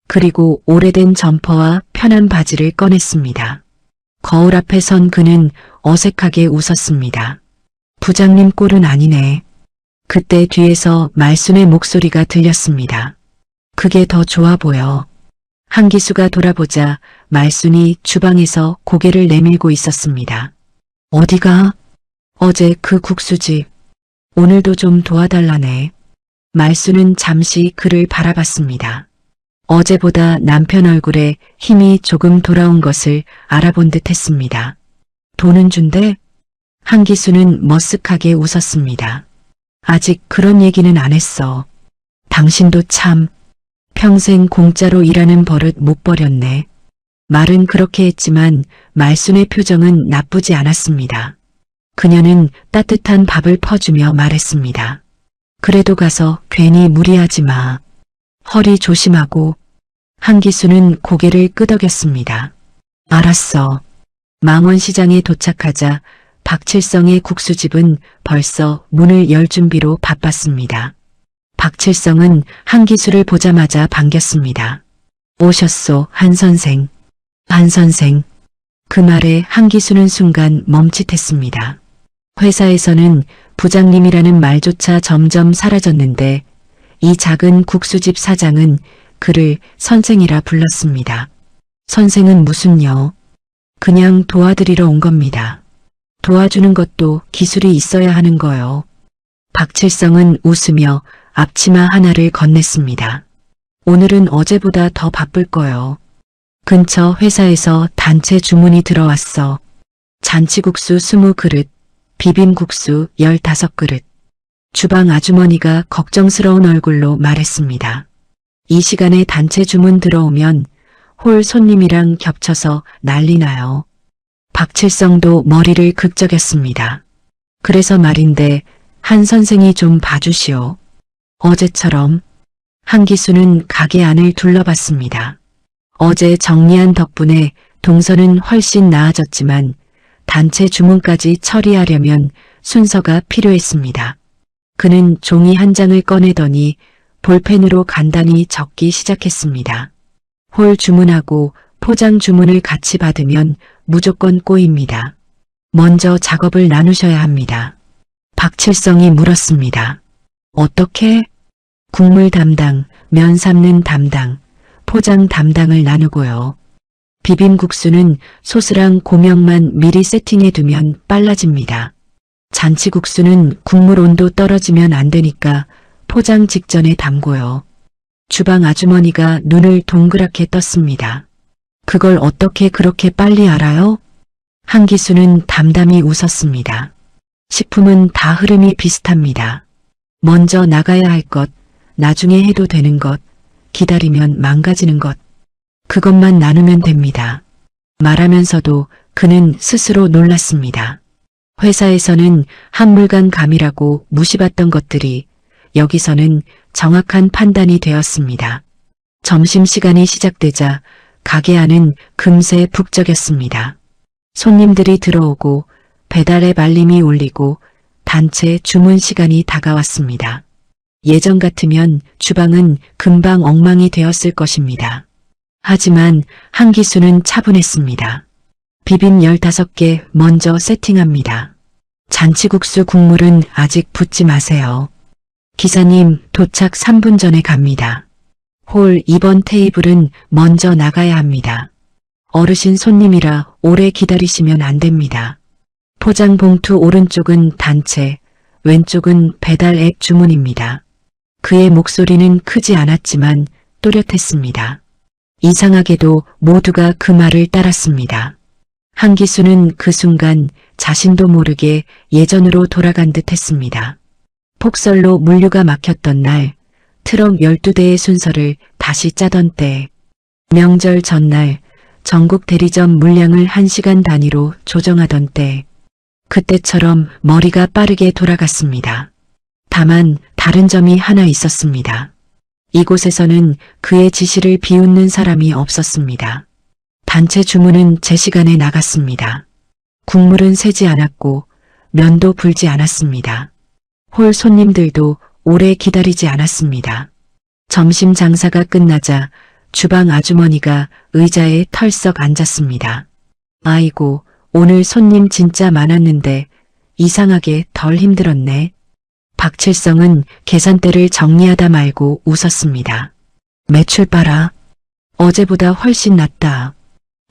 그리고 오래된 점퍼와 편한 바지를 꺼냈습니다. 거울 앞에 선 그는 어색하게 웃었습니다. 부장님 꼴은 아니네. 그때 뒤에서 말순의 목소리가 들렸습니다. 그게 더 좋아 보여. 한기수가 돌아보자 말순이 주방에서 고개를 내밀고 있었습니다. 어디가? 어제 그 국수집. 오늘도 좀 도와달라네. 말순은 잠시 그를 바라봤습니다. 어제보다 남편 얼굴에 힘이 조금 돌아온 것을 알아본 듯 했습니다. 돈은 준대? 한기수는 머쓱하게 웃었습니다. 아직 그런 얘기는 안 했어. 당신도 참 평생 공짜로 일하는 버릇 못 버렸네. 말은 그렇게 했지만 말순의 표정은 나쁘지 않았습니다. 그녀는 따뜻한 밥을 퍼주며 말했습니다. 그래도 가서 괜히 무리하지 마. 허리 조심하고. 한기수는 고개를 끄덕였습니다. 알았어. 망원시장에 도착하자 박칠성의 국수집은 벌써 문을 열 준비로 바빴습니다. 박칠성은 한기수를 보자마자 반겼습니다. 오셨소, 한 선생. 한 선생. 그 말에 한기수는 순간 멈칫했습니다. 회사에서는 부장님이라는 말조차 점점 사라졌는데 이 작은 국수집 사장은 그를 선생이라 불렀습니다. 선생은 무슨요? 그냥 도와드리러 온 겁니다. 도와주는 것도 기술이 있어야 하는 거요. 박칠성은 웃으며 앞치마 하나를 건넸습니다. 오늘은 어제보다 더 바쁠 거요. 근처 회사에서 단체 주문이 들어왔어. 잔치국수 20그릇, 비빔국수 15그릇. 주방 아주머니가 걱정스러운 얼굴로 말했습니다. 이 시간에 단체 주문 들어오면 홀 손님이랑 겹쳐서 난리 나요. 박칠성도 머리를 극적였습니다. 그래서 말인데 한 선생이 좀 봐주시오. 어제처럼. 한기수는 가게 안을 둘러봤습니다. 어제 정리한 덕분에 동선은 훨씬 나아졌지만 단체 주문까지 처리하려면 순서가 필요했습니다. 그는 종이 한 장을 꺼내더니 볼펜으로 간단히 적기 시작했습니다. 홀 주문하고 포장 주문을 같이 받으면 무조건 꼬입니다. 먼저 작업을 나누셔야 합니다. 박칠성이 물었습니다. 어떻게? 국물 담당, 면 삶는 담당, 포장 담당을 나누고요. 비빔국수는 소스랑 고명만 미리 세팅해두면 빨라집니다. 잔치국수는 국물 온도 떨어지면 안 되니까 포장 직전에 담고요. 주방 아주머니가 눈을 동그랗게 떴습니다. 그걸 어떻게 그렇게 빨리 알아요? 한기수는 담담히 웃었습니다. 식품은 다 흐름이 비슷합니다. 먼저 나가야 할 것, 나중에 해도 되는 것, 기다리면 망가지는 것. 그것만 나누면 됩니다. 말하면서도 그는 스스로 놀랐습니다. 회사에서는 한물간 감이라고 무시받던 것들이 여기서는 정확한 판단이 되었습니다. 점심시간이 시작되자 가게 안은 금세 북적였습니다. 손님들이 들어오고 배달의 말림이 울리고 단체 주문 시간이 다가왔습니다. 예전 같으면 주방은 금방 엉망이 되었을 것입니다. 하지만 한기수는 차분했습니다. 비빔 15개 먼저 세팅합니다. 잔치국수 국물은 아직 붓지 마세요. 기사님 도착 3분 전에 갑니다. 홀 2번 테이블은 먼저 나가야 합니다. 어르신 손님이라 오래 기다리시면 안 됩니다. 포장 봉투 오른쪽은 단체, 왼쪽은 배달 앱 주문입니다. 그의 목소리는 크지 않았지만 또렷했습니다. 이상하게도 모두가 그 말을 따랐습니다. 한기수는 그 순간 자신도 모르게 예전으로 돌아간 듯 했습니다. 폭설로 물류가 막혔던 날, 트럭 12대의 순서를 다시 짜던 때, 명절 전날 전국 대리점 물량을 1시간 단위로 조정하던 때, 그때처럼 머리가 빠르게 돌아갔습니다. 다만 다른 점이 하나 있었습니다. 이곳에서는 그의 지시를 비웃는 사람이 없었습니다. 단체 주문은 제 시간에 나갔습니다. 국물은 새지 않았고 면도 불지 않았습니다. 홀 손님들도 오래 기다리지 않았습니다. 점심 장사가 끝나자 주방 아주머니가 의자에 털썩 앉았습니다. 아이고, 오늘 손님 진짜 많았는데 이상하게 덜 힘들었네. 박칠성은 계산대를 정리하다 말고 웃었습니다. 매출 봐라. 어제보다 훨씬 낫다.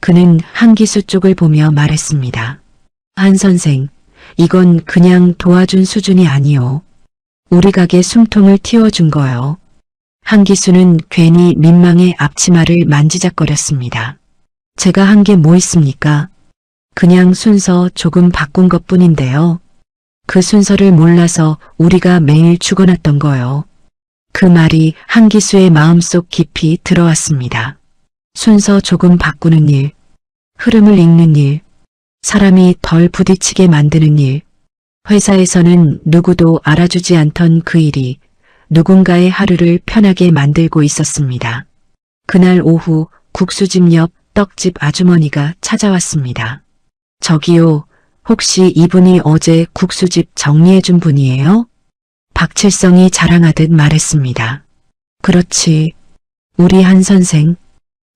그는 한기수 쪽을 보며 말했습니다. 한 선생, 이건 그냥 도와준 수준이 아니오. 우리 가게 숨통을 틔워준 거요. 한기수는 괜히 민망해 앞치마를 만지작거렸습니다. 제가 한 게 뭐 있습니까? 그냥 순서 조금 바꾼 것뿐인데요. 그 순서를 몰라서 우리가 매일 죽어났던 거요. 그 말이 한기수의 마음속 깊이 들어왔습니다. 순서 조금 바꾸는 일, 흐름을 읽는 일, 사람이 덜 부딪히게 만드는 일. 회사에서는 누구도 알아주지 않던 그 일이 누군가의 하루를 편하게 만들고 있었습니다. 그날 오후 국수집 옆 떡집 아주머니가 찾아왔습니다. 저기요, 혹시 이분이 어제 국수집 정리해준 분이에요? 박칠성이 자랑하듯 말했습니다. 그렇지, 우리 한 선생.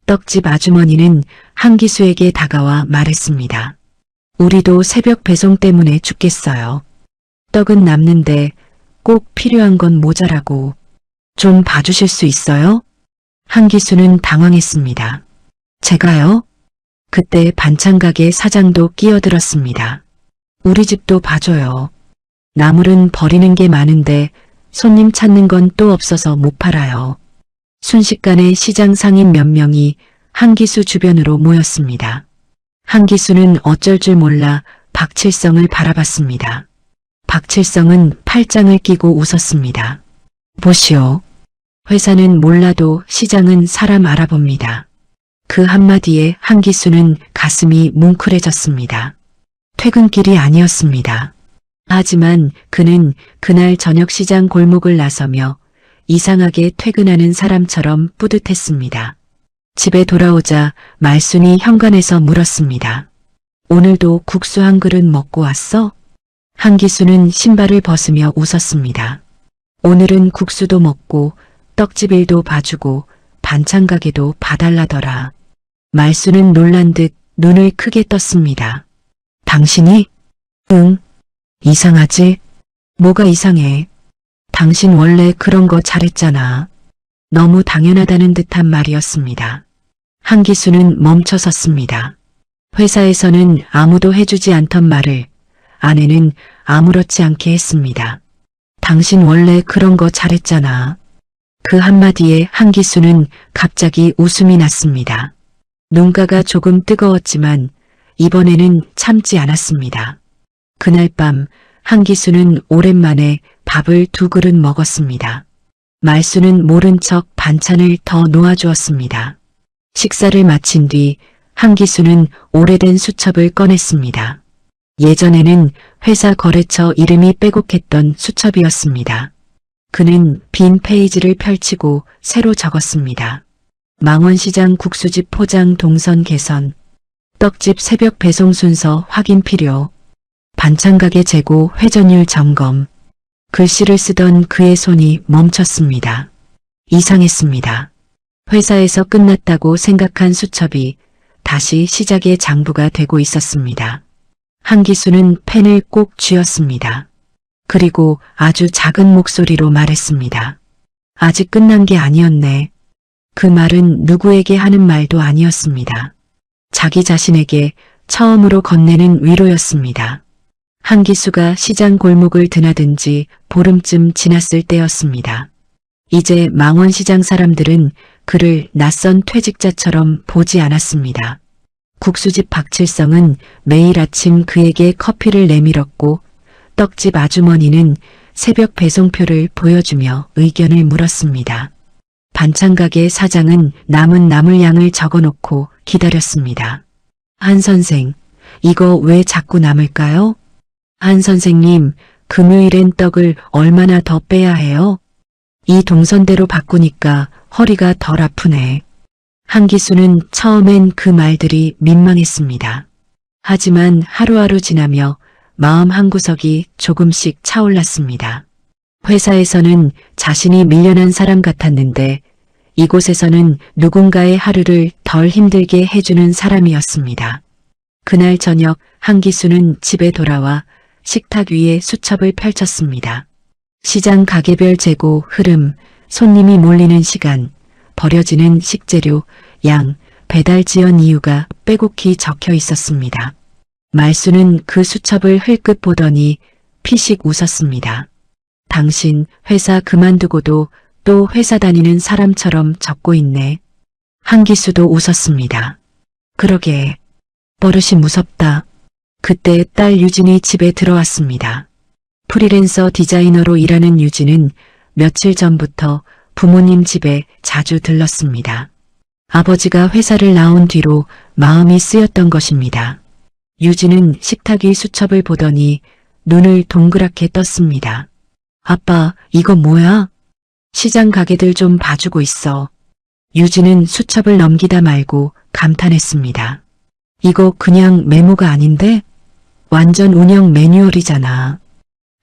떡집 아주머니는 한기수에게 다가와 말했습니다. 우리도 새벽 배송 때문에 죽겠어요. 떡은 남는데 꼭 필요한 건 모자라고. 좀 봐주실 수 있어요? 한기수는 당황했습니다. 제가요? 그때 반찬가게 사장도 끼어들었습니다. 우리 집도 봐줘요. 나물은 버리는 게 많은데 손님 찾는 건 또 없어서 못 팔아요. 순식간에 시장 상인 몇 명이 한기수 주변으로 모였습니다. 한기수는 어쩔 줄 몰라 박칠성을 바라봤습니다. 박칠성은 팔짱을 끼고 웃었습니다. 보시오. 회사는 몰라도 시장은 사람 알아봅니다. 그 한마디에 한기수는 가슴이 뭉클해졌습니다. 퇴근길이 아니었습니다. 하지만 그는 그날 저녁 시장 골목을 나서며 이상하게 퇴근하는 사람처럼 뿌듯했습니다. 집에 돌아오자 말순이 현관에서 물었습니다. 오늘도 국수 한 그릇 먹고 왔어? 한기수는 신발을 벗으며 웃었습니다. 오늘은 국수도 먹고 떡집 일도 봐주고 반찬 가게도 봐달라더라. 말순은 놀란 듯 눈을 크게 떴습니다. 당신이? 응. 이상하지? 뭐가 이상해? 당신 원래 그런 거 잘했잖아. 너무 당연하다는 듯한 말이었습니다. 한기수는 멈춰섰습니다. 회사에서는 아무도 해주지 않던 말을 아내는 아무렇지 않게 했습니다. 당신 원래 그런 거 잘했잖아. 그 한마디에 한기수는 갑자기 웃음이 났습니다. 눈가가 조금 뜨거웠지만 이번에는 참지 않았습니다. 그날 밤 한기수는 오랜만에 밥을 2그릇 먹었습니다. 말수는 모른 척 반찬을 더 놓아주었습니다. 식사를 마친 뒤 한기수는 오래된 수첩을 꺼냈습니다. 예전에는 회사 거래처 이름이 빼곡했던 수첩이었습니다. 그는 빈 페이지를 펼치고 새로 적었습니다. 망원시장 국수집 포장 동선 개선, 떡집 새벽 배송 순서 확인 필요, 반찬가게 재고 회전율 점검. 글씨를 쓰던 그의 손이 멈췄습니다. 이상했습니다. 회사에서 끝났다고 생각한 수첩이 다시 시작의 장부가 되고 있었습니다. 한기수는 펜을 꼭 쥐었습니다. 그리고 아주 작은 목소리로 말했습니다. 아직 끝난 게 아니었네. 그 말은 누구에게 하는 말도 아니었습니다. 자기 자신에게 처음으로 건네는 위로였습니다. 한기수가 시장 골목을 드나든 지 보름쯤 지났을 때였습니다. 이제 망원시장 사람들은 그를 낯선 퇴직자처럼 보지 않았습니다. 국수집 박칠성은 매일 아침 그에게 커피를 내밀었고 떡집 아주머니는 새벽 배송표를 보여주며 의견을 물었습니다. 반찬가게 사장은 남은 나물양을 적어놓고 기다렸습니다. 한 선생, 이거 왜 자꾸 남을까요? 한 선생님, 금요일엔 떡을 얼마나 더 빼야 해요? 이 동선대로 바꾸니까 허리가 덜 아프네. 한기수는 처음엔 그 말들이 민망했습니다. 하지만 하루하루 지나며 마음 한구석이 조금씩 차올랐습니다. 회사에서는 자신이 밀려난 사람 같았는데 이곳에서는 누군가의 하루를 덜 힘들게 해주는 사람이었습니다. 그날 저녁 한기수는 집에 돌아와 식탁 위에 수첩을 펼쳤습니다. 시장 가게별 재고 흐름, 손님이 몰리는 시간, 버려지는 식재료, 양, 배달 지연 이유가 빼곡히 적혀 있었습니다. 말수는 그 수첩을 흘끗 보더니 피식 웃었습니다. 당신 회사 그만두고도 또 회사 다니는 사람처럼 적고 있네. 한기수도 웃었습니다. 그러게, 버릇이 무섭다. 그때 딸 유진이 집에 들어왔습니다. 프리랜서 디자이너로 일하는 유진은 며칠 전부터 부모님 집에 자주 들렀습니다. 아버지가 회사를 나온 뒤로 마음이 쓰였던 것입니다. 유진은 식탁 위 수첩을 보더니 눈을 동그랗게 떴습니다. 아빠, 이거 뭐야? 시장 가게들 좀 봐주고 있어. 유진은 수첩을 넘기다 말고 감탄했습니다. 이거 그냥 메모가 아닌데? 완전 운영 매뉴얼이잖아.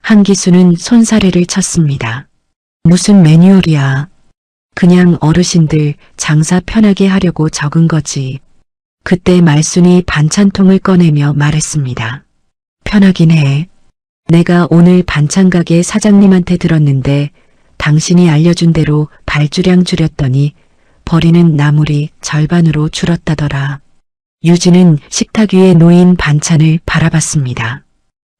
한기수는 손사래를 쳤습니다. 무슨 매뉴얼이야. 그냥 어르신들 장사 편하게 하려고 적은 거지. 그때 말순이 반찬통을 꺼내며 말했습니다. 편하긴 해. 내가 오늘 반찬가게 사장님한테 들었는데 당신이 알려준 대로 발주량 줄였더니 버리는 나물이 절반으로 줄었다더라. 유진은 식탁 위에 놓인 반찬을 바라봤습니다.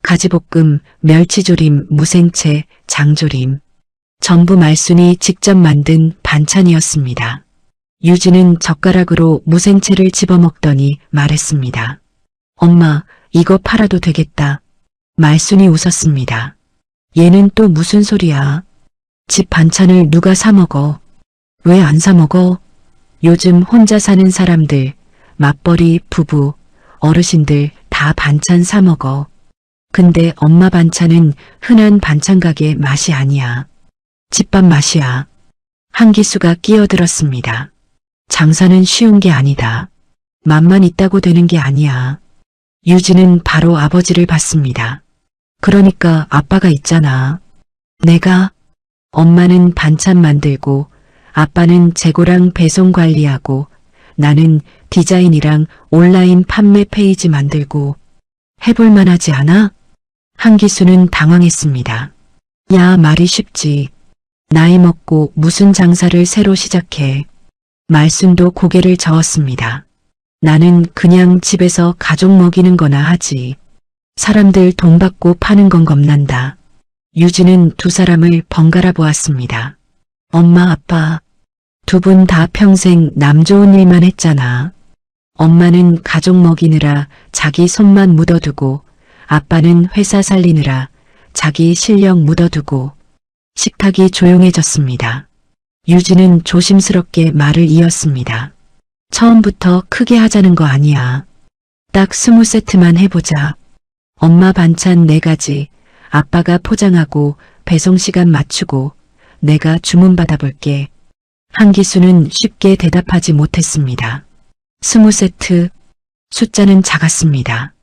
가지볶음, 멸치조림, 무생채, 장조림. 전부 말순이 직접 만든 반찬이었습니다. 유진은 젓가락으로 무생채를 집어먹더니 말했습니다. 엄마, 이거 팔아도 되겠다. 말순이 웃었습니다. 얘는 또 무슨 소리야? 집 반찬을 누가 사 먹어? 왜 안 사 먹어? 요즘 혼자 사는 사람들, 맞벌이 부부, 어르신들 다 반찬 사 먹어. 근데 엄마 반찬은 흔한 반찬 가게 맛이 아니야. 집밥 맛이야. 한기수가 끼어들었습니다. 장사는 쉬운 게 아니다. 맛만 있다고 되는 게 아니야. 유진은 바로 아버지를 봤습니다. 그러니까 아빠가 있잖아. 내가, 엄마는 반찬 만들고 아빠는 재고랑 배송 관리하고 나는 디자인이랑 온라인 판매 페이지 만들고 해볼 만하지 않아? 한기수는 당황했습니다. 야, 말이 쉽지. 나이 먹고 무슨 장사를 새로 시작해. 말순도 고개를 저었습니다. 나는 그냥 집에서 가족 먹이는 거나 하지. 사람들 돈 받고 파는 건 겁난다. 유진은 두 사람을 번갈아 보았습니다. 엄마, 아빠, 두 분 다 평생 남 좋은 일만 했잖아. 엄마는 가족 먹이느라 자기 손만 묻어두고 아빠는 회사 살리느라 자기 실력 묻어두고. 식탁이 조용해졌습니다. 유진은 조심스럽게 말을 이었습니다. 처음부터 크게 하자는 거 아니야. 딱 20세트만 해보자. 엄마 반찬 4가지, 아빠가 포장하고 배송시간 맞추고 내가 주문 받아볼게. 한기수는 쉽게 대답하지 못했습니다. 20세트, 숫자는 작았습니다.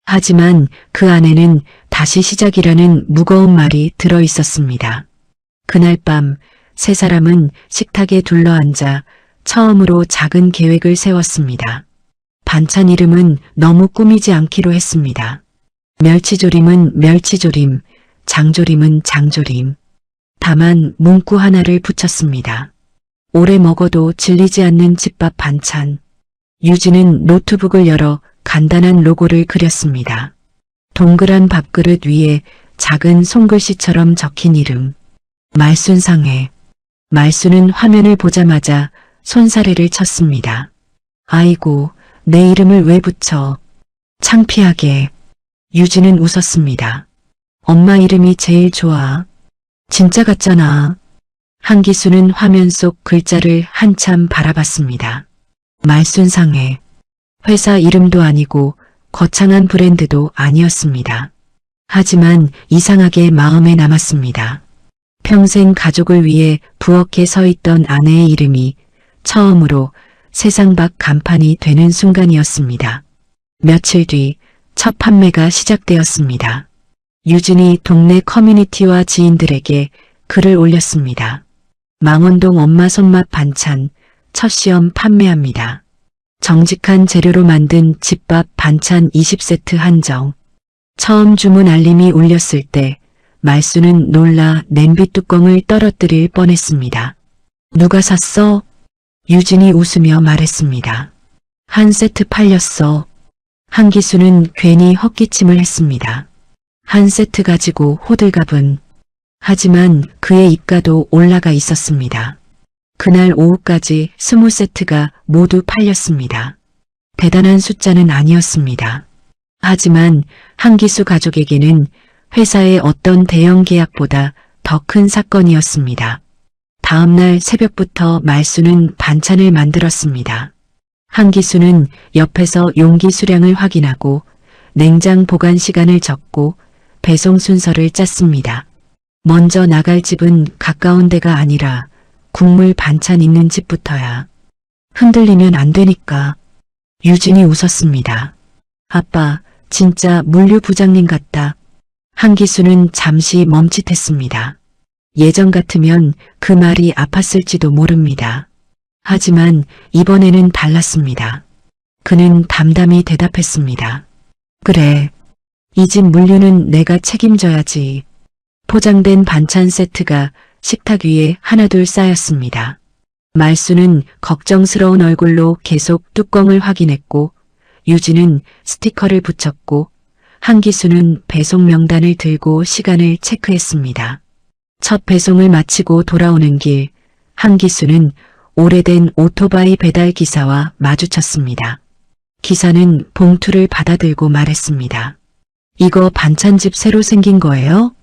하지만 그 안에는 다시 시작이라는 무거운 말이 들어 있었습니다. 그날 밤 세 사람은 식탁에 둘러앉아 처음으로 작은 계획을 세웠습니다. 반찬 이름은 너무 꾸미지 않기로 했습니다. 멸치조림은 멸치조림, 장조림은 장조림. 다만 문구 하나를 붙였습니다. 오래 먹어도 질리지 않는 집밥 반찬. 유진은 노트북을 열어 간단한 로고를 그렸습니다. 동그란 밥그릇 위에 작은 손글씨처럼 적힌 이름. 말순상해. 말순은 화면을 보자마자 손사래를 쳤습니다. 아이고, 내 이름을 왜 붙여. 창피하게. 유진은 웃었습니다. 엄마 이름이 제일 좋아. 진짜 같잖아. 한기수는 화면 속 글자를 한참 바라봤습니다. 말순상해. 회사 이름도 아니고 거창한 브랜드도 아니었습니다. 하지만 이상하게 마음에 남았습니다. 평생 가족을 위해 부엌에 서 있던 아내의 이름이 처음으로 세상 밖 간판이 되는 순간이었습니다. 며칠 뒤 첫 판매가 시작되었습니다. 유진이 동네 커뮤니티와 지인들에게 글을 올렸습니다. 망원동 엄마 손맛 반찬 첫 시험 판매합니다. 정직한 재료로 만든 집밥 반찬 20세트 한정. 처음 주문 알림이 울렸을 때 말순은 놀라 냄비 뚜껑을 떨어뜨릴 뻔했습니다. 누가 샀어? 유진이 웃으며 말했습니다. 한 세트 팔렸어. 한기수는 괜히 헛기침을 했습니다. 한 세트 가지고 호들갑은. 하지만 그의 입가도 올라가 있었습니다. 그날 오후까지 20세트가 모두 팔렸습니다. 대단한 숫자는 아니었습니다. 하지만 한기수 가족에게는 회사의 어떤 대형 계약보다 더 큰 사건이었습니다. 다음날 새벽부터 말순은 반찬을 만들었습니다. 한기수는 옆에서 용기 수량을 확인하고 냉장 보관 시간을 적고 배송 순서를 짰습니다. 먼저 나갈 집은 가까운 데가 아니라 국물 반찬 있는 집부터야. 흔들리면 안 되니까. 유진이 웃었습니다. 아빠, 진짜 물류 부장님 같다. 한기수는 잠시 멈칫했습니다. 예전 같으면 그 말이 아팠을지도 모릅니다. 하지만 이번에는 달랐습니다. 그는 담담히 대답했습니다. 그래, 이 집 물류는 내가 책임져야지. 포장된 반찬 세트가 식탁 위에 하나둘 쌓였습니다. 말수는 걱정스러운 얼굴로 계속 뚜껑을 확인했고, 유진은 스티커를 붙였고, 한기수는 배송 명단을 들고 시간을 체크했습니다. 첫 배송을 마치고 돌아오는 길, 한기수는 오래된 오토바이 배달 기사와 마주쳤습니다. 기사는 봉투를 받아들고 말했습니다. 이거 반찬집 새로 생긴 거예요?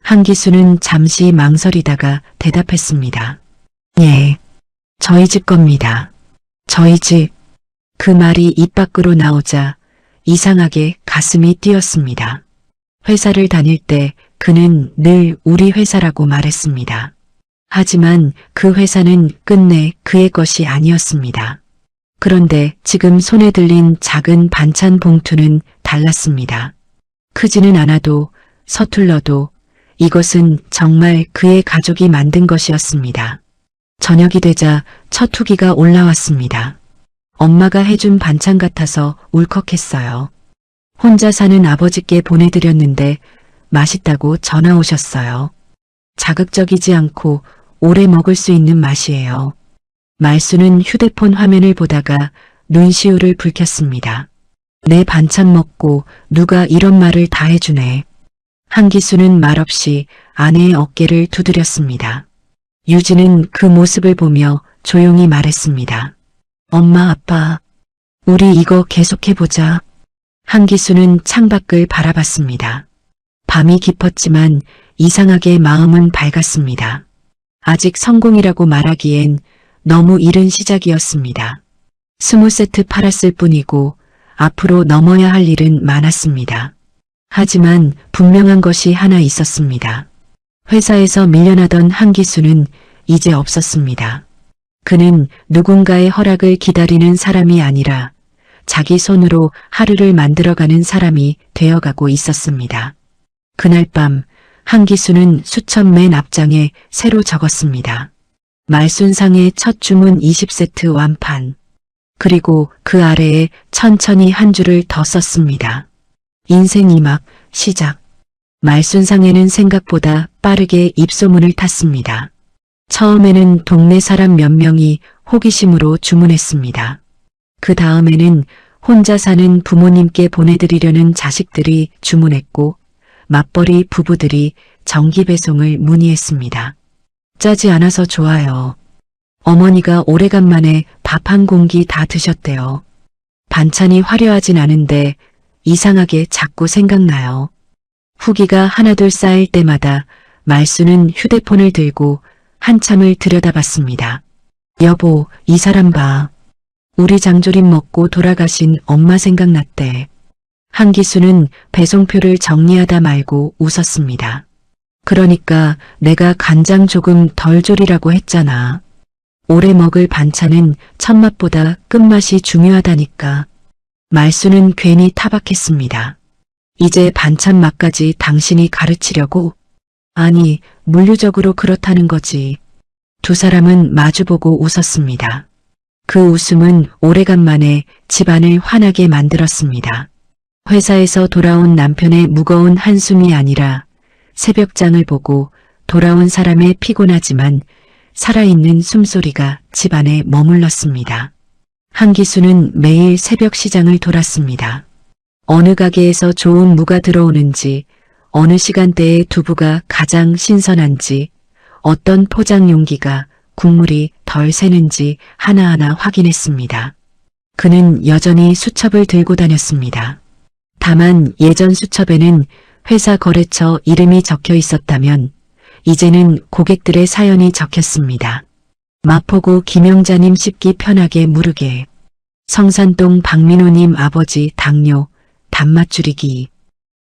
한기수는 잠시 망설이다가 대답했습니다. 예, 저희 집 겁니다. 저희 집. 그 말이 입 밖으로 나오자 이상하게 가슴이 뛰었습니다. 회사를 다닐 때 그는 늘 우리 회사라고 말했습니다. 하지만 그 회사는 끝내 그의 것이 아니었습니다. 그런데 지금 손에 들린 작은 반찬 봉투는 달랐습니다. 크지는 않아도 서툴러도 이것은 정말 그의 가족이 만든 것이었습니다. 저녁이 되자 첫 후기가 올라왔습니다. 엄마가 해준 반찬 같아서 울컥했어요. 혼자 사는 아버지께 보내드렸는데 맛있다고 전화 오셨어요. 자극적이지 않고 오래 먹을 수 있는 맛이에요. 말수는 휴대폰 화면을 보다가 눈시울을 붉혔습니다. 내 반찬 먹고 누가 이런 말을 다 해주네. 한기수는 말없이 아내의 어깨를 두드렸습니다. 유진은 그 모습을 보며 조용히 말했습니다. 엄마, 아빠, 우리 이거 계속해보자. 한기수는 창밖을 바라봤습니다. 밤이 깊었지만 이상하게 마음은 밝았습니다. 아직 성공이라고 말하기엔 너무 이른 시작이었습니다. 20세트 팔았을 뿐이고 앞으로 넘어야 할 일은 많았습니다. 하지만 분명한 것이 하나 있었습니다. 회사에서 밀려나던 한기수는 이제 없었습니다. 그는 누군가의 허락을 기다리는 사람이 아니라 자기 손으로 하루를 만들어가는 사람이 되어가고 있었습니다. 그날 밤 한기수는 수첩 맨 앞장에 새로 적었습니다. 말순상의 첫 주문 20세트 완판. 그리고 그 아래에 천천히 한 줄을 더 썼습니다. 인생 2막 시작. 말순상에는 생각보다 빠르게 입소문을 탔습니다. 처음에는 동네 사람 몇 명이 호기심으로 주문했습니다. 그 다음에는 혼자 사는 부모님께 보내드리려는 자식들이 주문했고 맞벌이 부부들이 정기 배송을 문의했습니다. 짜지 않아서 좋아요. 어머니가 오래간만에 밥 한 공기 다 드셨대요. 반찬이 화려하진 않은데 이상하게 자꾸 생각나요. 후기가 하나둘 쌓일 때마다 말수는 휴대폰을 들고 한참을 들여다봤습니다. 여보, 이 사람 봐. 우리 장조림 먹고 돌아가신 엄마 생각났대. 한기수는 배송표를 정리하다 말고 웃었습니다. 그러니까 내가 간장 조금 덜 졸이라고 했잖아. 오래 먹을 반찬은 첫맛보다 끝맛이 중요하다니까. 말수는 괜히 타박했습니다. 이제 반찬 맛까지 당신이 가르치려고? 아니, 물리적으로 그렇다는 거지. 두 사람은 마주보고 웃었습니다. 그 웃음은 오래간만에 집안을 환하게 만들었습니다. 회사에서 돌아온 남편의 무거운 한숨이 아니라 새벽장을 보고 돌아온 사람의 피곤하지만 살아있는 숨소리가 집안에 머물렀습니다. 한기수는 매일 새벽 시장을 돌았습니다. 어느 가게에서 좋은 무가 들어오는지, 어느 시간대에 두부가 가장 신선한지, 어떤 포장 용기가 국물이 덜 새는지 하나하나 확인했습니다. 그는 여전히 수첩을 들고 다녔습니다. 다만 예전 수첩에는 회사 거래처 이름이 적혀 있었다면 이제는 고객들의 사연이 적혔습니다. 마포구 김영자님 씹기 편하게 무르게, 성산동 박민호님 아버지 당뇨 단맛 줄이기,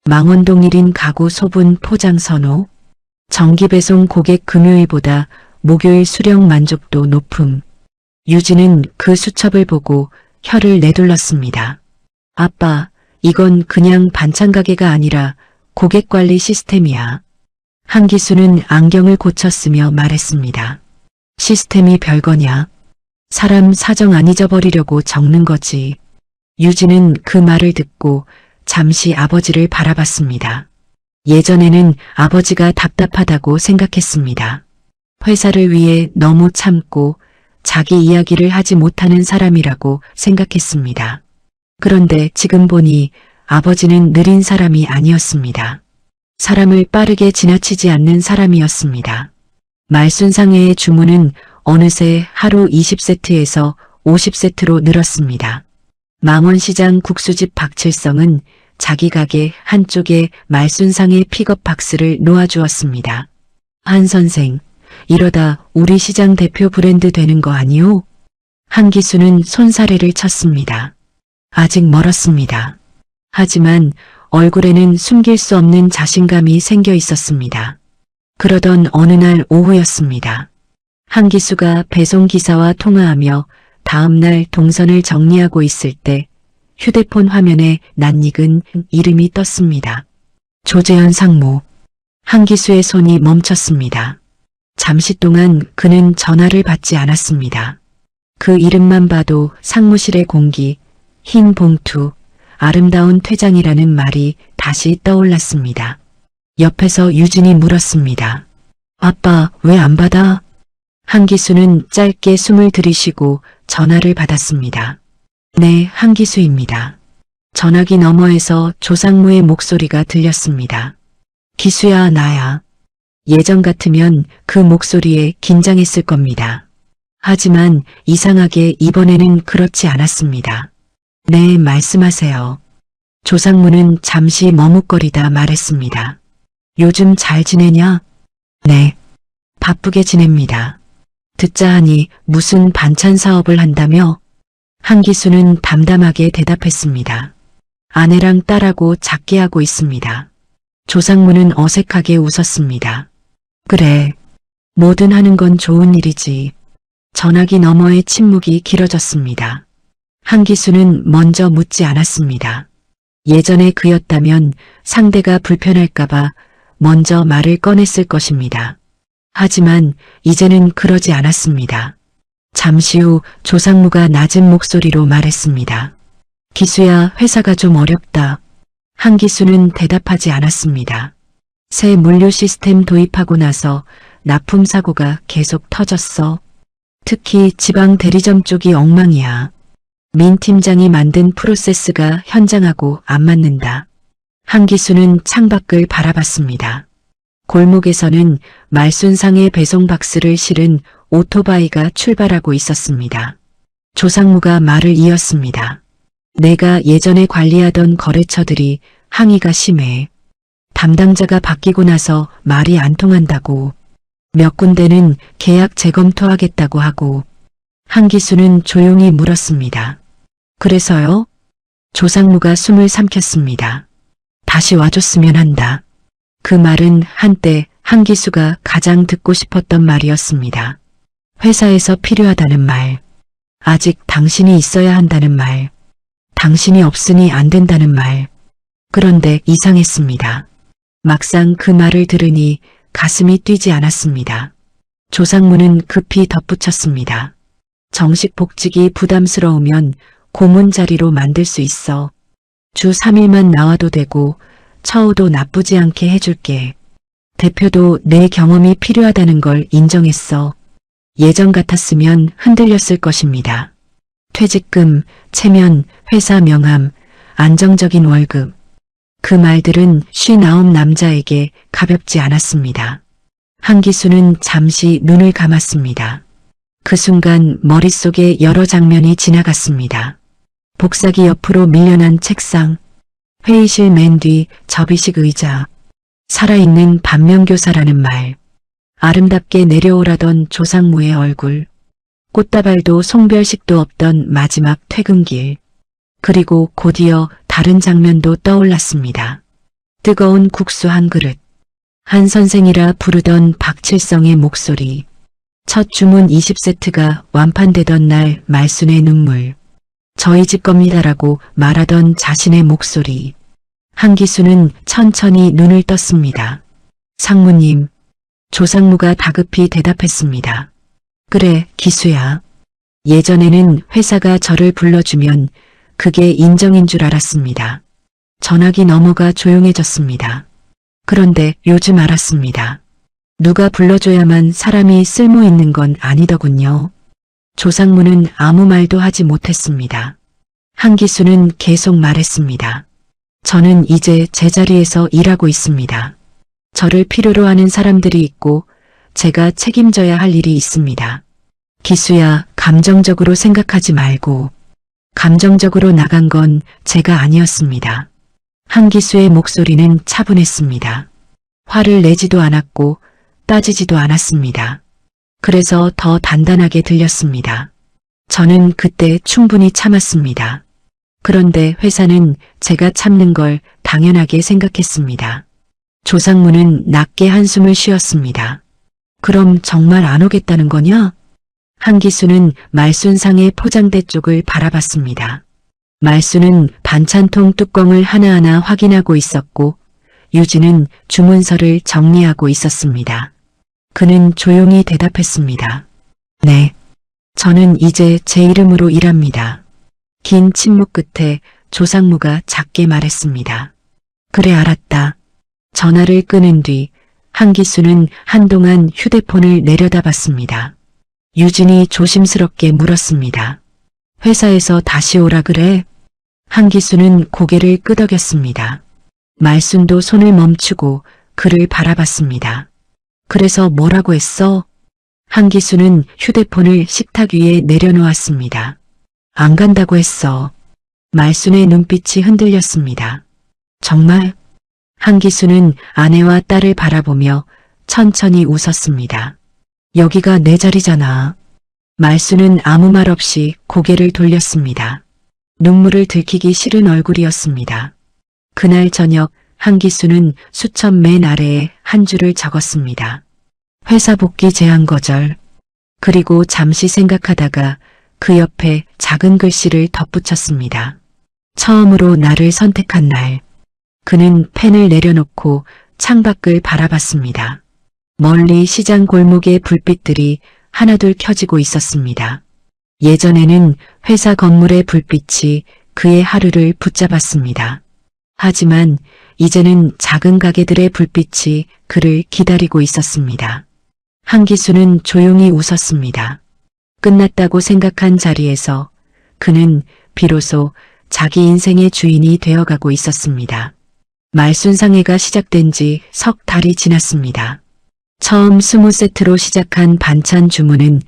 망원동 1인 가구 소분 포장 선호, 정기배송 고객 금요일보다 목요일 수령 만족도 높음. 유진은 그 수첩을 보고 혀를 내둘렀습니다. 아빠, 이건 그냥 반찬 가게가 아니라 고객관리 시스템이야. 한기수는 안경을 고쳤으며 말했습니다. 시스템이 별거냐? 사람 사정 안 잊어버리려고 적는 거지. 유진은 그 말을 듣고 잠시 아버지를 바라봤습니다. 예전에는 아버지가 답답하다고 생각했습니다. 회사를 위해 너무 참고 자기 이야기를 하지 못하는 사람이라고 생각했습니다. 그런데 지금 보니 아버지는 느린 사람이 아니었습니다. 사람을 빠르게 지나치지 않는 사람이었습니다. 말순상회의 주문은 어느새 하루 20세트에서 50세트로 늘었습니다. 망원시장 국수집 박칠성은 자기 가게 한쪽에 말순상회 픽업 박스를 놓아주었습니다. 한 선생, 이러다 우리 시장 대표 브랜드 되는 거 아니오? 한기수는 손사래를 쳤습니다. 아직 멀었습니다. 하지만 얼굴에는 숨길 수 없는 자신감이 생겨 있었습니다. 그러던 어느 날 오후였습니다. 한기수가 배송기사와 통화하며 다음날 동선을 정리하고 있을 때 휴대폰 화면에 낯익은 이름이 떴습니다. 조재현 상무. 한기수의 손이 멈췄습니다. 잠시 동안 그는 전화를 받지 않았습니다. 그 이름만 봐도 상무실의 공기, 흰 봉투, 아름다운 퇴장이라는 말이 다시 떠올랐습니다. 옆에서 유진이 물었습니다. 아빠, 왜 안 받아? 한기수는 짧게 숨을 들이쉬고 전화를 받았습니다. 네, 한기수입니다. 전화기 너머에서 조상무의 목소리가 들렸습니다. 기수야, 나야. 예전 같으면 그 목소리에 긴장했을 겁니다. 하지만 이상하게 이번에는 그렇지 않았습니다. 네, 말씀하세요. 조상무는 잠시 머뭇거리다 말했습니다. 요즘 잘 지내냐? 네, 바쁘게 지냅니다. 듣자 하니 무슨 반찬 사업을 한다며? 한기수는 담담하게 대답했습니다. 아내랑 딸하고 작게 하고 있습니다. 조상무는 어색하게 웃었습니다. 그래, 뭐든 하는 건 좋은 일이지. 전화기 너머의 침묵이 길어졌습니다. 한기수는 먼저 묻지 않았습니다. 예전에 그였다면 상대가 불편할까봐 먼저 말을 꺼냈을 것입니다. 하지만 이제는 그러지 않았습니다. 잠시 후 조상무가 낮은 목소리로 말했습니다. 기수야, 회사가 좀 어렵다. 한기수는 대답하지 않았습니다. 새 물류 시스템 도입하고 나서 납품 사고가 계속 터졌어. 특히 지방 대리점 쪽이 엉망이야. 민 팀장이 만든 프로세스가 현장하고 안 맞는다. 한기수는 창밖을 바라봤습니다. 골목에서는 말순상의 배송 박스를 실은 오토바이가 출발하고 있었습니다. 조상무가 말을 이었습니다. 내가 예전에 관리하던 거래처들이 항의가 심해. 담당자가 바뀌고 나서 말이 안 통한다고. 몇 군데는 계약 재검토하겠다고 하고. 한기수는 조용히 물었습니다. 그래서요? 조상무가 숨을 삼켰습니다. 다시 와줬으면 한다. 그 말은 한때 한기수가 가장 듣고 싶었던 말이었습니다. 회사에서 필요하다는 말. 아직 당신이 있어야 한다는 말. 당신이 없으니 안 된다는 말. 그런데 이상했습니다. 막상 그 말을 들으니 가슴이 뛰지 않았습니다. 조상무는 급히 덧붙였습니다. 정식 복직이 부담스러우면 고문 자리로 만들 수 있어. 주 3일만 나와도 되고 처우도 나쁘지 않게 해줄게. 대표도 내 경험이 필요하다는 걸 인정했어. 예전 같았으면 흔들렸을 것입니다. 퇴직금, 체면, 회사 명함, 안정적인 월급. 그 말들은 59 남자에게 가볍지 않았습니다. 한기수는 잠시 눈을 감았습니다. 그 순간 머릿속에 여러 장면이 지나갔습니다. 복사기 옆으로 밀려난 책상, 회의실 맨 뒤 접이식 의자, 살아있는 반면교사라는 말, 아름답게 내려오라던 조상무의 얼굴, 꽃다발도 송별식도 없던 마지막 퇴근길, 그리고 곧이어 다른 장면도 떠올랐습니다. 뜨거운 국수 한 그릇, 한 선생이라 부르던 박칠성의 목소리, 첫 주문 20세트가 완판되던 날 말순의 눈물, 저희 집 겁니다라고 말하던 자신의 목소리. 한기수는 천천히 눈을 떴습니다. 상무님. 조상무가 다급히 대답했습니다. 그래, 기수야. 예전에는 회사가 저를 불러주면 그게 인정인 줄 알았습니다. 전화기 너머가 조용해졌습니다. 그런데 요즘 알았습니다. 누가 불러줘야만 사람이 쓸모 있는 건 아니더군요. 조상무는 아무 말도 하지 못했습니다. 한기수는 계속 말했습니다. 저는 이제 제자리에서 일하고 있습니다. 저를 필요로 하는 사람들이 있고 제가 책임져야 할 일이 있습니다. 기수야, 감정적으로 생각하지 말고. 감정적으로 나간 건 제가 아니었습니다. 한기수의 목소리는 차분했습니다. 화를 내지도 않았고 따지지도 않았습니다. 그래서 더 단단하게 들렸습니다. 저는 그때 충분히 참았습니다. 그런데 회사는 제가 참는 걸 당연하게 생각했습니다. 조상무는 낮게 한숨을 쉬었습니다. 그럼 정말 안 오겠다는 거냐? 한기수는 말순상의 포장대 쪽을 바라봤습니다. 말순은 반찬통 뚜껑을 하나하나 확인하고 있었고 유진은 주문서를 정리하고 있었습니다. 그는 조용히 대답했습니다. 네. 저는 이제 제 이름으로 일합니다. 긴 침묵 끝에 조상무가 작게 말했습니다. 그래, 알았다. 전화를 끊은 뒤 한기수는 한동안 휴대폰을 내려다봤습니다. 유진이 조심스럽게 물었습니다. 회사에서 다시 오라 그래? 한기수는 고개를 끄덕였습니다. 말순도 손을 멈추고 그를 바라봤습니다. 그래서 뭐라고 했어? 한기수는 휴대폰을 식탁 위에 내려놓았습니다. 안 간다고 했어. 말순의 눈빛이 흔들렸습니다. 정말? 한기수는 아내와 딸을 바라보며 천천히 웃었습니다. 여기가 내 자리잖아. 말순은 아무 말 없이 고개를 돌렸습니다. 눈물을 들키기 싫은 얼굴이었습니다. 그날 저녁 한기수는 수첩 맨 아래에 한 줄을 적었습니다. 회사 복귀 제한 거절. 그리고 잠시 생각하다가 그 옆에 작은 글씨를 덧붙였습니다. 처음으로 나를 선택한 날. 그는 펜을 내려놓고 창밖을 바라봤습니다. 멀리 시장 골목의 불빛들이 하나둘 켜지고 있었습니다. 예전에는 회사 건물의 불빛이 그의 하루를 붙잡았습니다. 하지만 이제는 작은 가게들의 불빛이 그를 기다리고 있었습니다. 한기수는 조용히 웃었습니다. 끝났다고 생각한 자리에서 그는 비로소 자기 인생의 주인이 되어가고 있었습니다. 말순상회가 시작된 지 석 달이 지났습니다. 처음 20세트로 시작한 반찬 주문은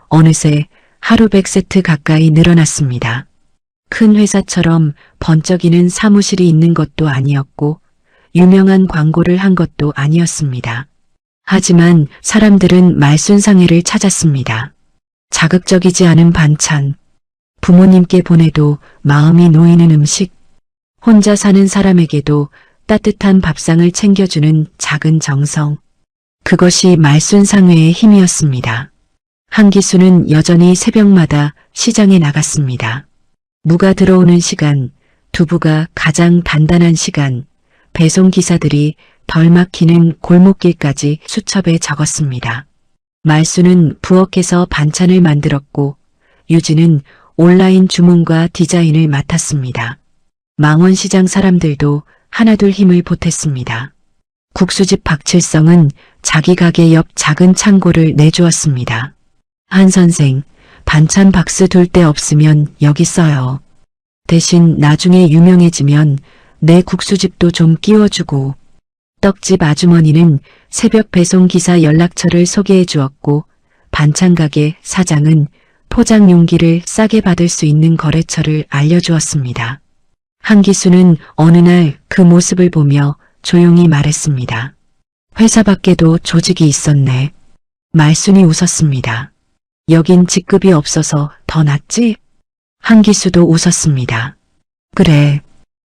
어느새 하루 100세트 가까이 늘어났습니다. 큰 회사처럼 번쩍이는 사무실이 있는 것도 아니었고 유명한 광고를 한 것도 아니었습니다. 하지만 사람들은 말순상회를 찾았습니다. 자극적이지 않은 반찬, 부모님께 보내도 마음이 놓이는 음식, 혼자 사는 사람에게도 따뜻한 밥상을 챙겨주는 작은 정성. 그것이 말순상회의 힘이었습니다. 한기수는 여전히 새벽마다 시장에 나갔습니다. 무가 들어오는 시간, 두부가 가장 단단한 시간, 배송기사들이 덜 막히는 골목길까지 수첩에 적었습니다. 말순은 부엌에서 반찬을 만들었고 유진은 온라인 주문과 디자인을 맡았습니다. 망원시장 사람들도 하나둘 힘을 보탰습니다. 국수집 박칠성은 자기 가게 옆 작은 창고를 내주었습니다. 한 선생, 반찬 박스 둘 데 없으면 여기 써요. 대신 나중에 유명해지면 내 국수집도 좀 끼워주고. 떡집 아주머니는 새벽 배송기사 연락처를 소개해 주었고 반찬 가게 사장은 포장 용기를 싸게 받을 수 있는 거래처를 알려주었습니다. 한기수는 어느 날 그 모습을 보며 조용히 말했습니다. 회사 밖에도 조직이 있었네. 말순이 웃었습니다. 여긴 직급이 없어서 더 낫지? 한기수도 웃었습니다. 그래.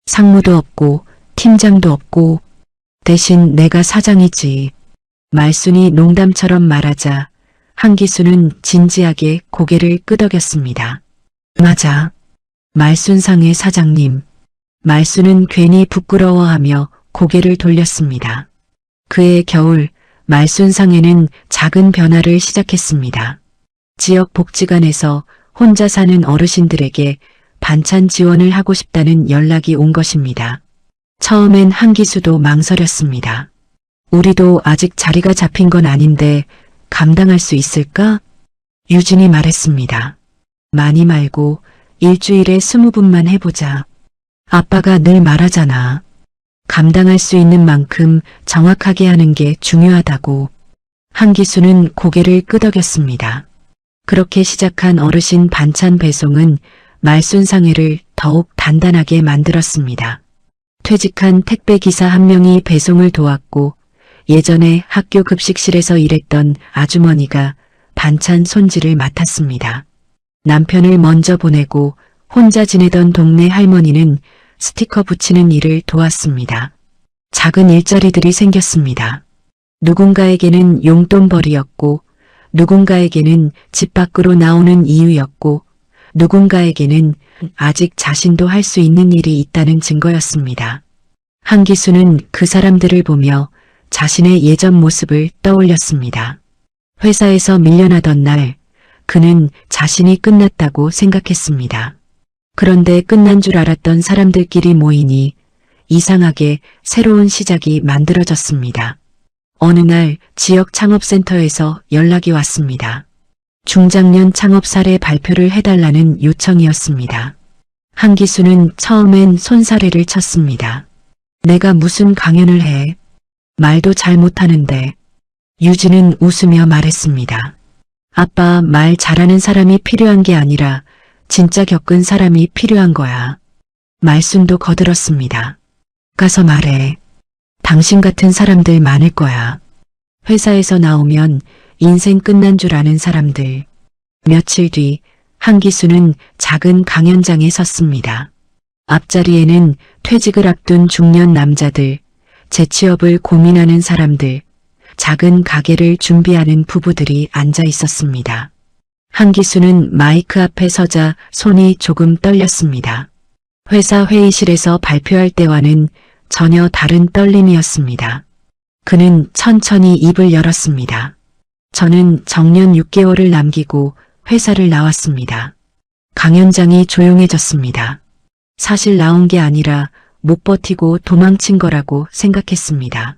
상무도 없고 팀장도 없고 대신 내가 사장이지. 말순이 농담처럼 말하자 한기수는 진지하게 고개를 끄덕였습니다. 맞아. 말순상의 사장님. 말순은 괜히 부끄러워하며 고개를 돌렸습니다. 그해 겨울 말순상에는 작은 변화를 시작했습니다. 지역 복지관에서 혼자 사는 어르신들에게 반찬 지원을 하고 싶다는 연락이 온 것입니다. 처음엔 한기수도 망설였습니다. 우리도 아직 자리가 잡힌 건 아닌데 감당할 수 있을까? 유진이 말했습니다. 많이 말고 일주일에 20분만 해보자. 아빠가 늘 말하잖아. 감당할 수 있는 만큼 정확하게 하는 게 중요하다고. 한기수는 고개를 끄덕였습니다. 그렇게 시작한 어르신 반찬 배송은 말순상회를 더욱 단단하게 만들었습니다. 퇴직한 택배기사 한 명이 배송을 도왔고 예전에 학교 급식실에서 일했던 아주머니가 반찬 손질을 맡았습니다. 남편을 먼저 보내고 혼자 지내던 동네 할머니는 스티커 붙이는 일을 도왔습니다. 작은 일자리들이 생겼습니다. 누군가에게는 용돈벌이였고 누군가에게는 집 밖으로 나오는 이유였고 누군가에게는 아직 자신도 할 수 있는 일이 있다는 증거였습니다. 한기수는 그 사람들을 보며 자신의 예전 모습을 떠올렸습니다. 회사에서 밀려나던 날 그는 자신이 끝났다고 생각했습니다. 그런데 끝난 줄 알았던 사람들끼리 모이니 이상하게 새로운 시작이 만들어졌습니다. 어느 날 지역 창업센터에서 연락이 왔습니다. 중장년 창업 사례 발표를 해달라는 요청이었습니다. 한기수는 처음엔 손사래를 쳤습니다. 내가 무슨 강연을 해? 말도 잘 못하는데. 유진은 웃으며 말했습니다. 아빠, 말 잘하는 사람이 필요한 게 아니라 진짜 겪은 사람이 필요한 거야. 말씀도 거들었습니다. 가서 말해. 당신 같은 사람들 많을 거야. 회사에서 나오면 인생 끝난 줄 아는 사람들. 며칠 뒤 한기수는 작은 강연장에 섰습니다. 앞자리에는 퇴직을 앞둔 중년 남자들, 재취업을 고민하는 사람들, 작은 가게를 준비하는 부부들이 앉아 있었습니다. 한기수는 마이크 앞에 서자 손이 조금 떨렸습니다. 회사 회의실에서 발표할 때와는 전혀 다른 떨림이었습니다. 그는 천천히 입을 열었습니다. 저는 정년 6개월을 남기고 회사를 나왔습니다. 강연장이 조용해졌습니다. 사실 나온 게 아니라 못 버티고 도망친 거라고 생각했습니다.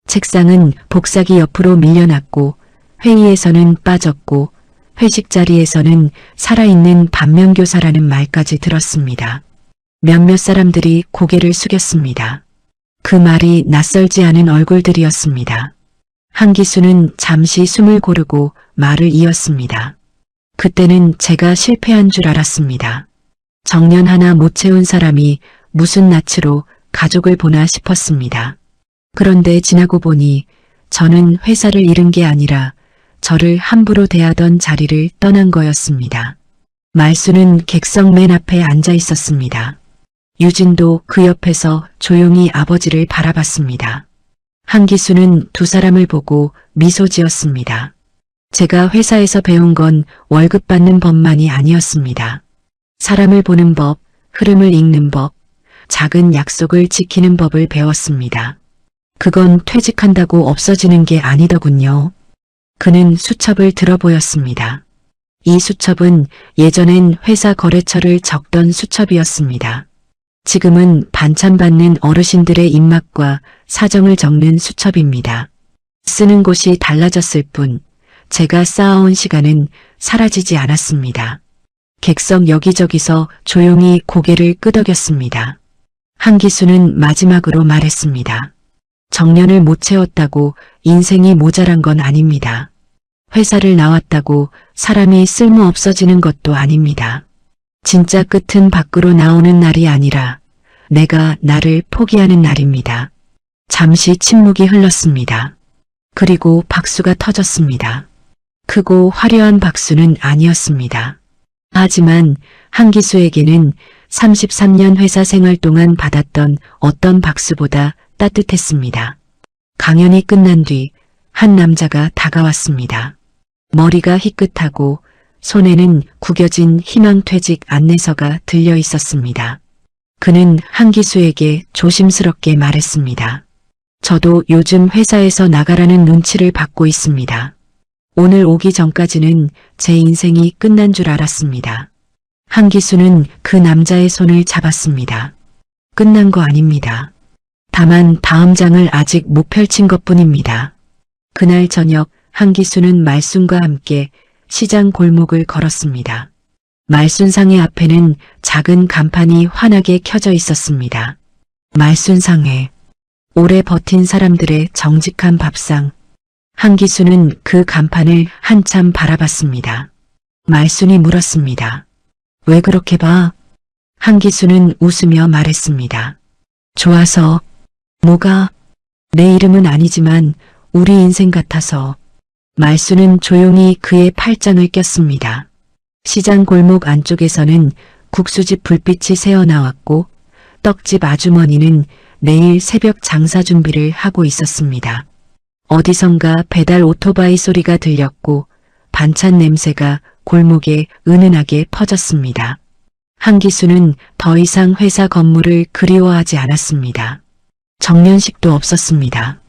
책상은 복사기 옆으로 밀려났고 회의에서는 빠졌고 회식 자리에서는 살아있는 반면교사라는 말까지 들었습니다. 몇몇 사람들이 고개를 숙였습니다. 그 말이 낯설지 않은 얼굴들이었습니다. 한기수는 잠시 숨을 고르고 말을 이었습니다. 그때는 제가 실패한 줄 알았습니다. 정년 하나 못 채운 사람이 무슨 낯으로 가족을 보나 싶었습니다. 그런데 지나고 보니 저는 회사를 잃은 게 아니라 저를 함부로 대하던 자리를 떠난 거였습니다. 말수는 객석 맨 앞에 앉아 있었습니다. 유진도 그 옆에서 조용히 아버지를 바라봤습니다. 한기수는 두 사람을 보고 미소 지었습니다. 제가 회사에서 배운 건 월급 받는 법만이 아니었습니다. 사람을 보는 법, 흐름을 읽는 법, 작은 약속을 지키는 법을 배웠습니다. 그건 퇴직한다고 없어지는 게 아니더군요. 그는 수첩을 들어 보였습니다. 이 수첩은 예전엔 회사 거래처를 적던 수첩이었습니다. 지금은 반찬 받는 어르신들의 입맛과 사정을 적는 수첩입니다. 쓰는 곳이 달라졌을 뿐 제가 쌓아온 시간은 사라지지 않았습니다. 객석 여기저기서 조용히 고개를 끄덕였습니다. 한기수는 마지막으로 말했습니다. 정년을 못 채웠다고 인생이 모자란 건 아닙니다. 회사를 나왔다고 사람이 쓸모 없어지는 것도 아닙니다. 진짜 끝은 밖으로 나오는 날이 아니라 내가 나를 포기하는 날입니다. 잠시 침묵이 흘렀습니다. 그리고 박수가 터졌습니다. 크고 화려한 박수는 아니었습니다. 하지만 한기수에게는 33년 회사 생활 동안 받았던 어떤 박수보다 따뜻했습니다. 강연이 끝난 뒤 한 남자가 다가왔습니다. 머리가 희끗하고 손에는 구겨진 희망퇴직 안내서가 들려 있었습니다. 그는 한기수에게 조심스럽게 말했습니다. 저도 요즘 회사에서 나가라는 눈치를 받고 있습니다. 오늘 오기 전까지는 제 인생이 끝난 줄 알았습니다. 한기수는 그 남자의 손을 잡았습니다. 끝난 거 아닙니다. 다만 다음 장을 아직 못 펼친 것뿐입니다. 그날 저녁 한기수는 말순과 함께 시장 골목을 걸었습니다. 말순상의 앞에는 작은 간판이 환하게 켜져 있었습니다. 말순상에 오래 버틴 사람들의 정직한 밥상. 한기수는 그 간판을 한참 바라봤습니다. 말순이 물었습니다. 왜 그렇게 봐? 한기수는 웃으며 말했습니다. 좋아서. 뭐가? 내 이름은 아니지만 우리 인생 같아서. 말순은 조용히 그의 팔짱을 꼈습니다. 시장 골목 안쪽에서는 국수집 불빛이 새어나왔고 떡집 아주머니는 내일 새벽 장사 준비를 하고 있었습니다. 어디선가 배달 오토바이 소리가 들렸고 반찬 냄새가 골목에 은은하게 퍼졌습니다. 한기수는 더 이상 회사 건물을 그리워하지 않았습니다. 정년식도 없었습니다.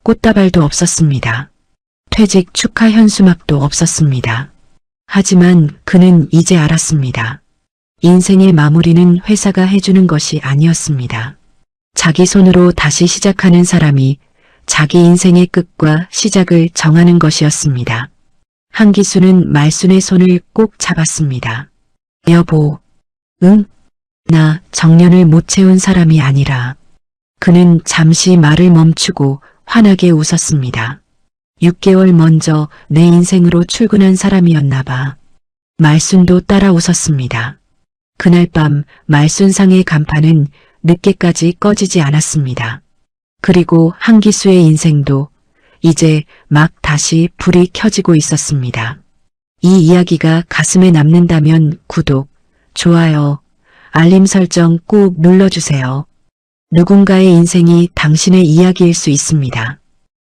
꽃다발도 없었습니다. 퇴직 축하 현수막도 없었습니다. 하지만 그는 이제 알았습니다. 인생의 마무리는 회사가 해주는 것이 아니었습니다. 자기 손으로 다시 시작하는 사람이 자기 인생의 끝과 시작을 정하는 것이었습니다. 한기수는 말순의 손을 꼭 잡았습니다. 여보, 응? 나 정년을 못 채운 사람이 아니라. 그는 잠시 말을 멈추고 환하게 웃었습니다. 6개월 먼저 내 인생으로 출근한 사람이었나 봐. 말순도 따라 웃었습니다. 그날 밤 말순상의 간판은 늦게까지 꺼지지 않았습니다. 그리고 한기수의 인생도 이제 막 다시 불이 켜지고 있었습니다. 이 이야기가 가슴에 남는다면 구독, 좋아요, 알림 설정 꾹 눌러주세요. 누군가의 인생이 당신의 이야기일 수 있습니다.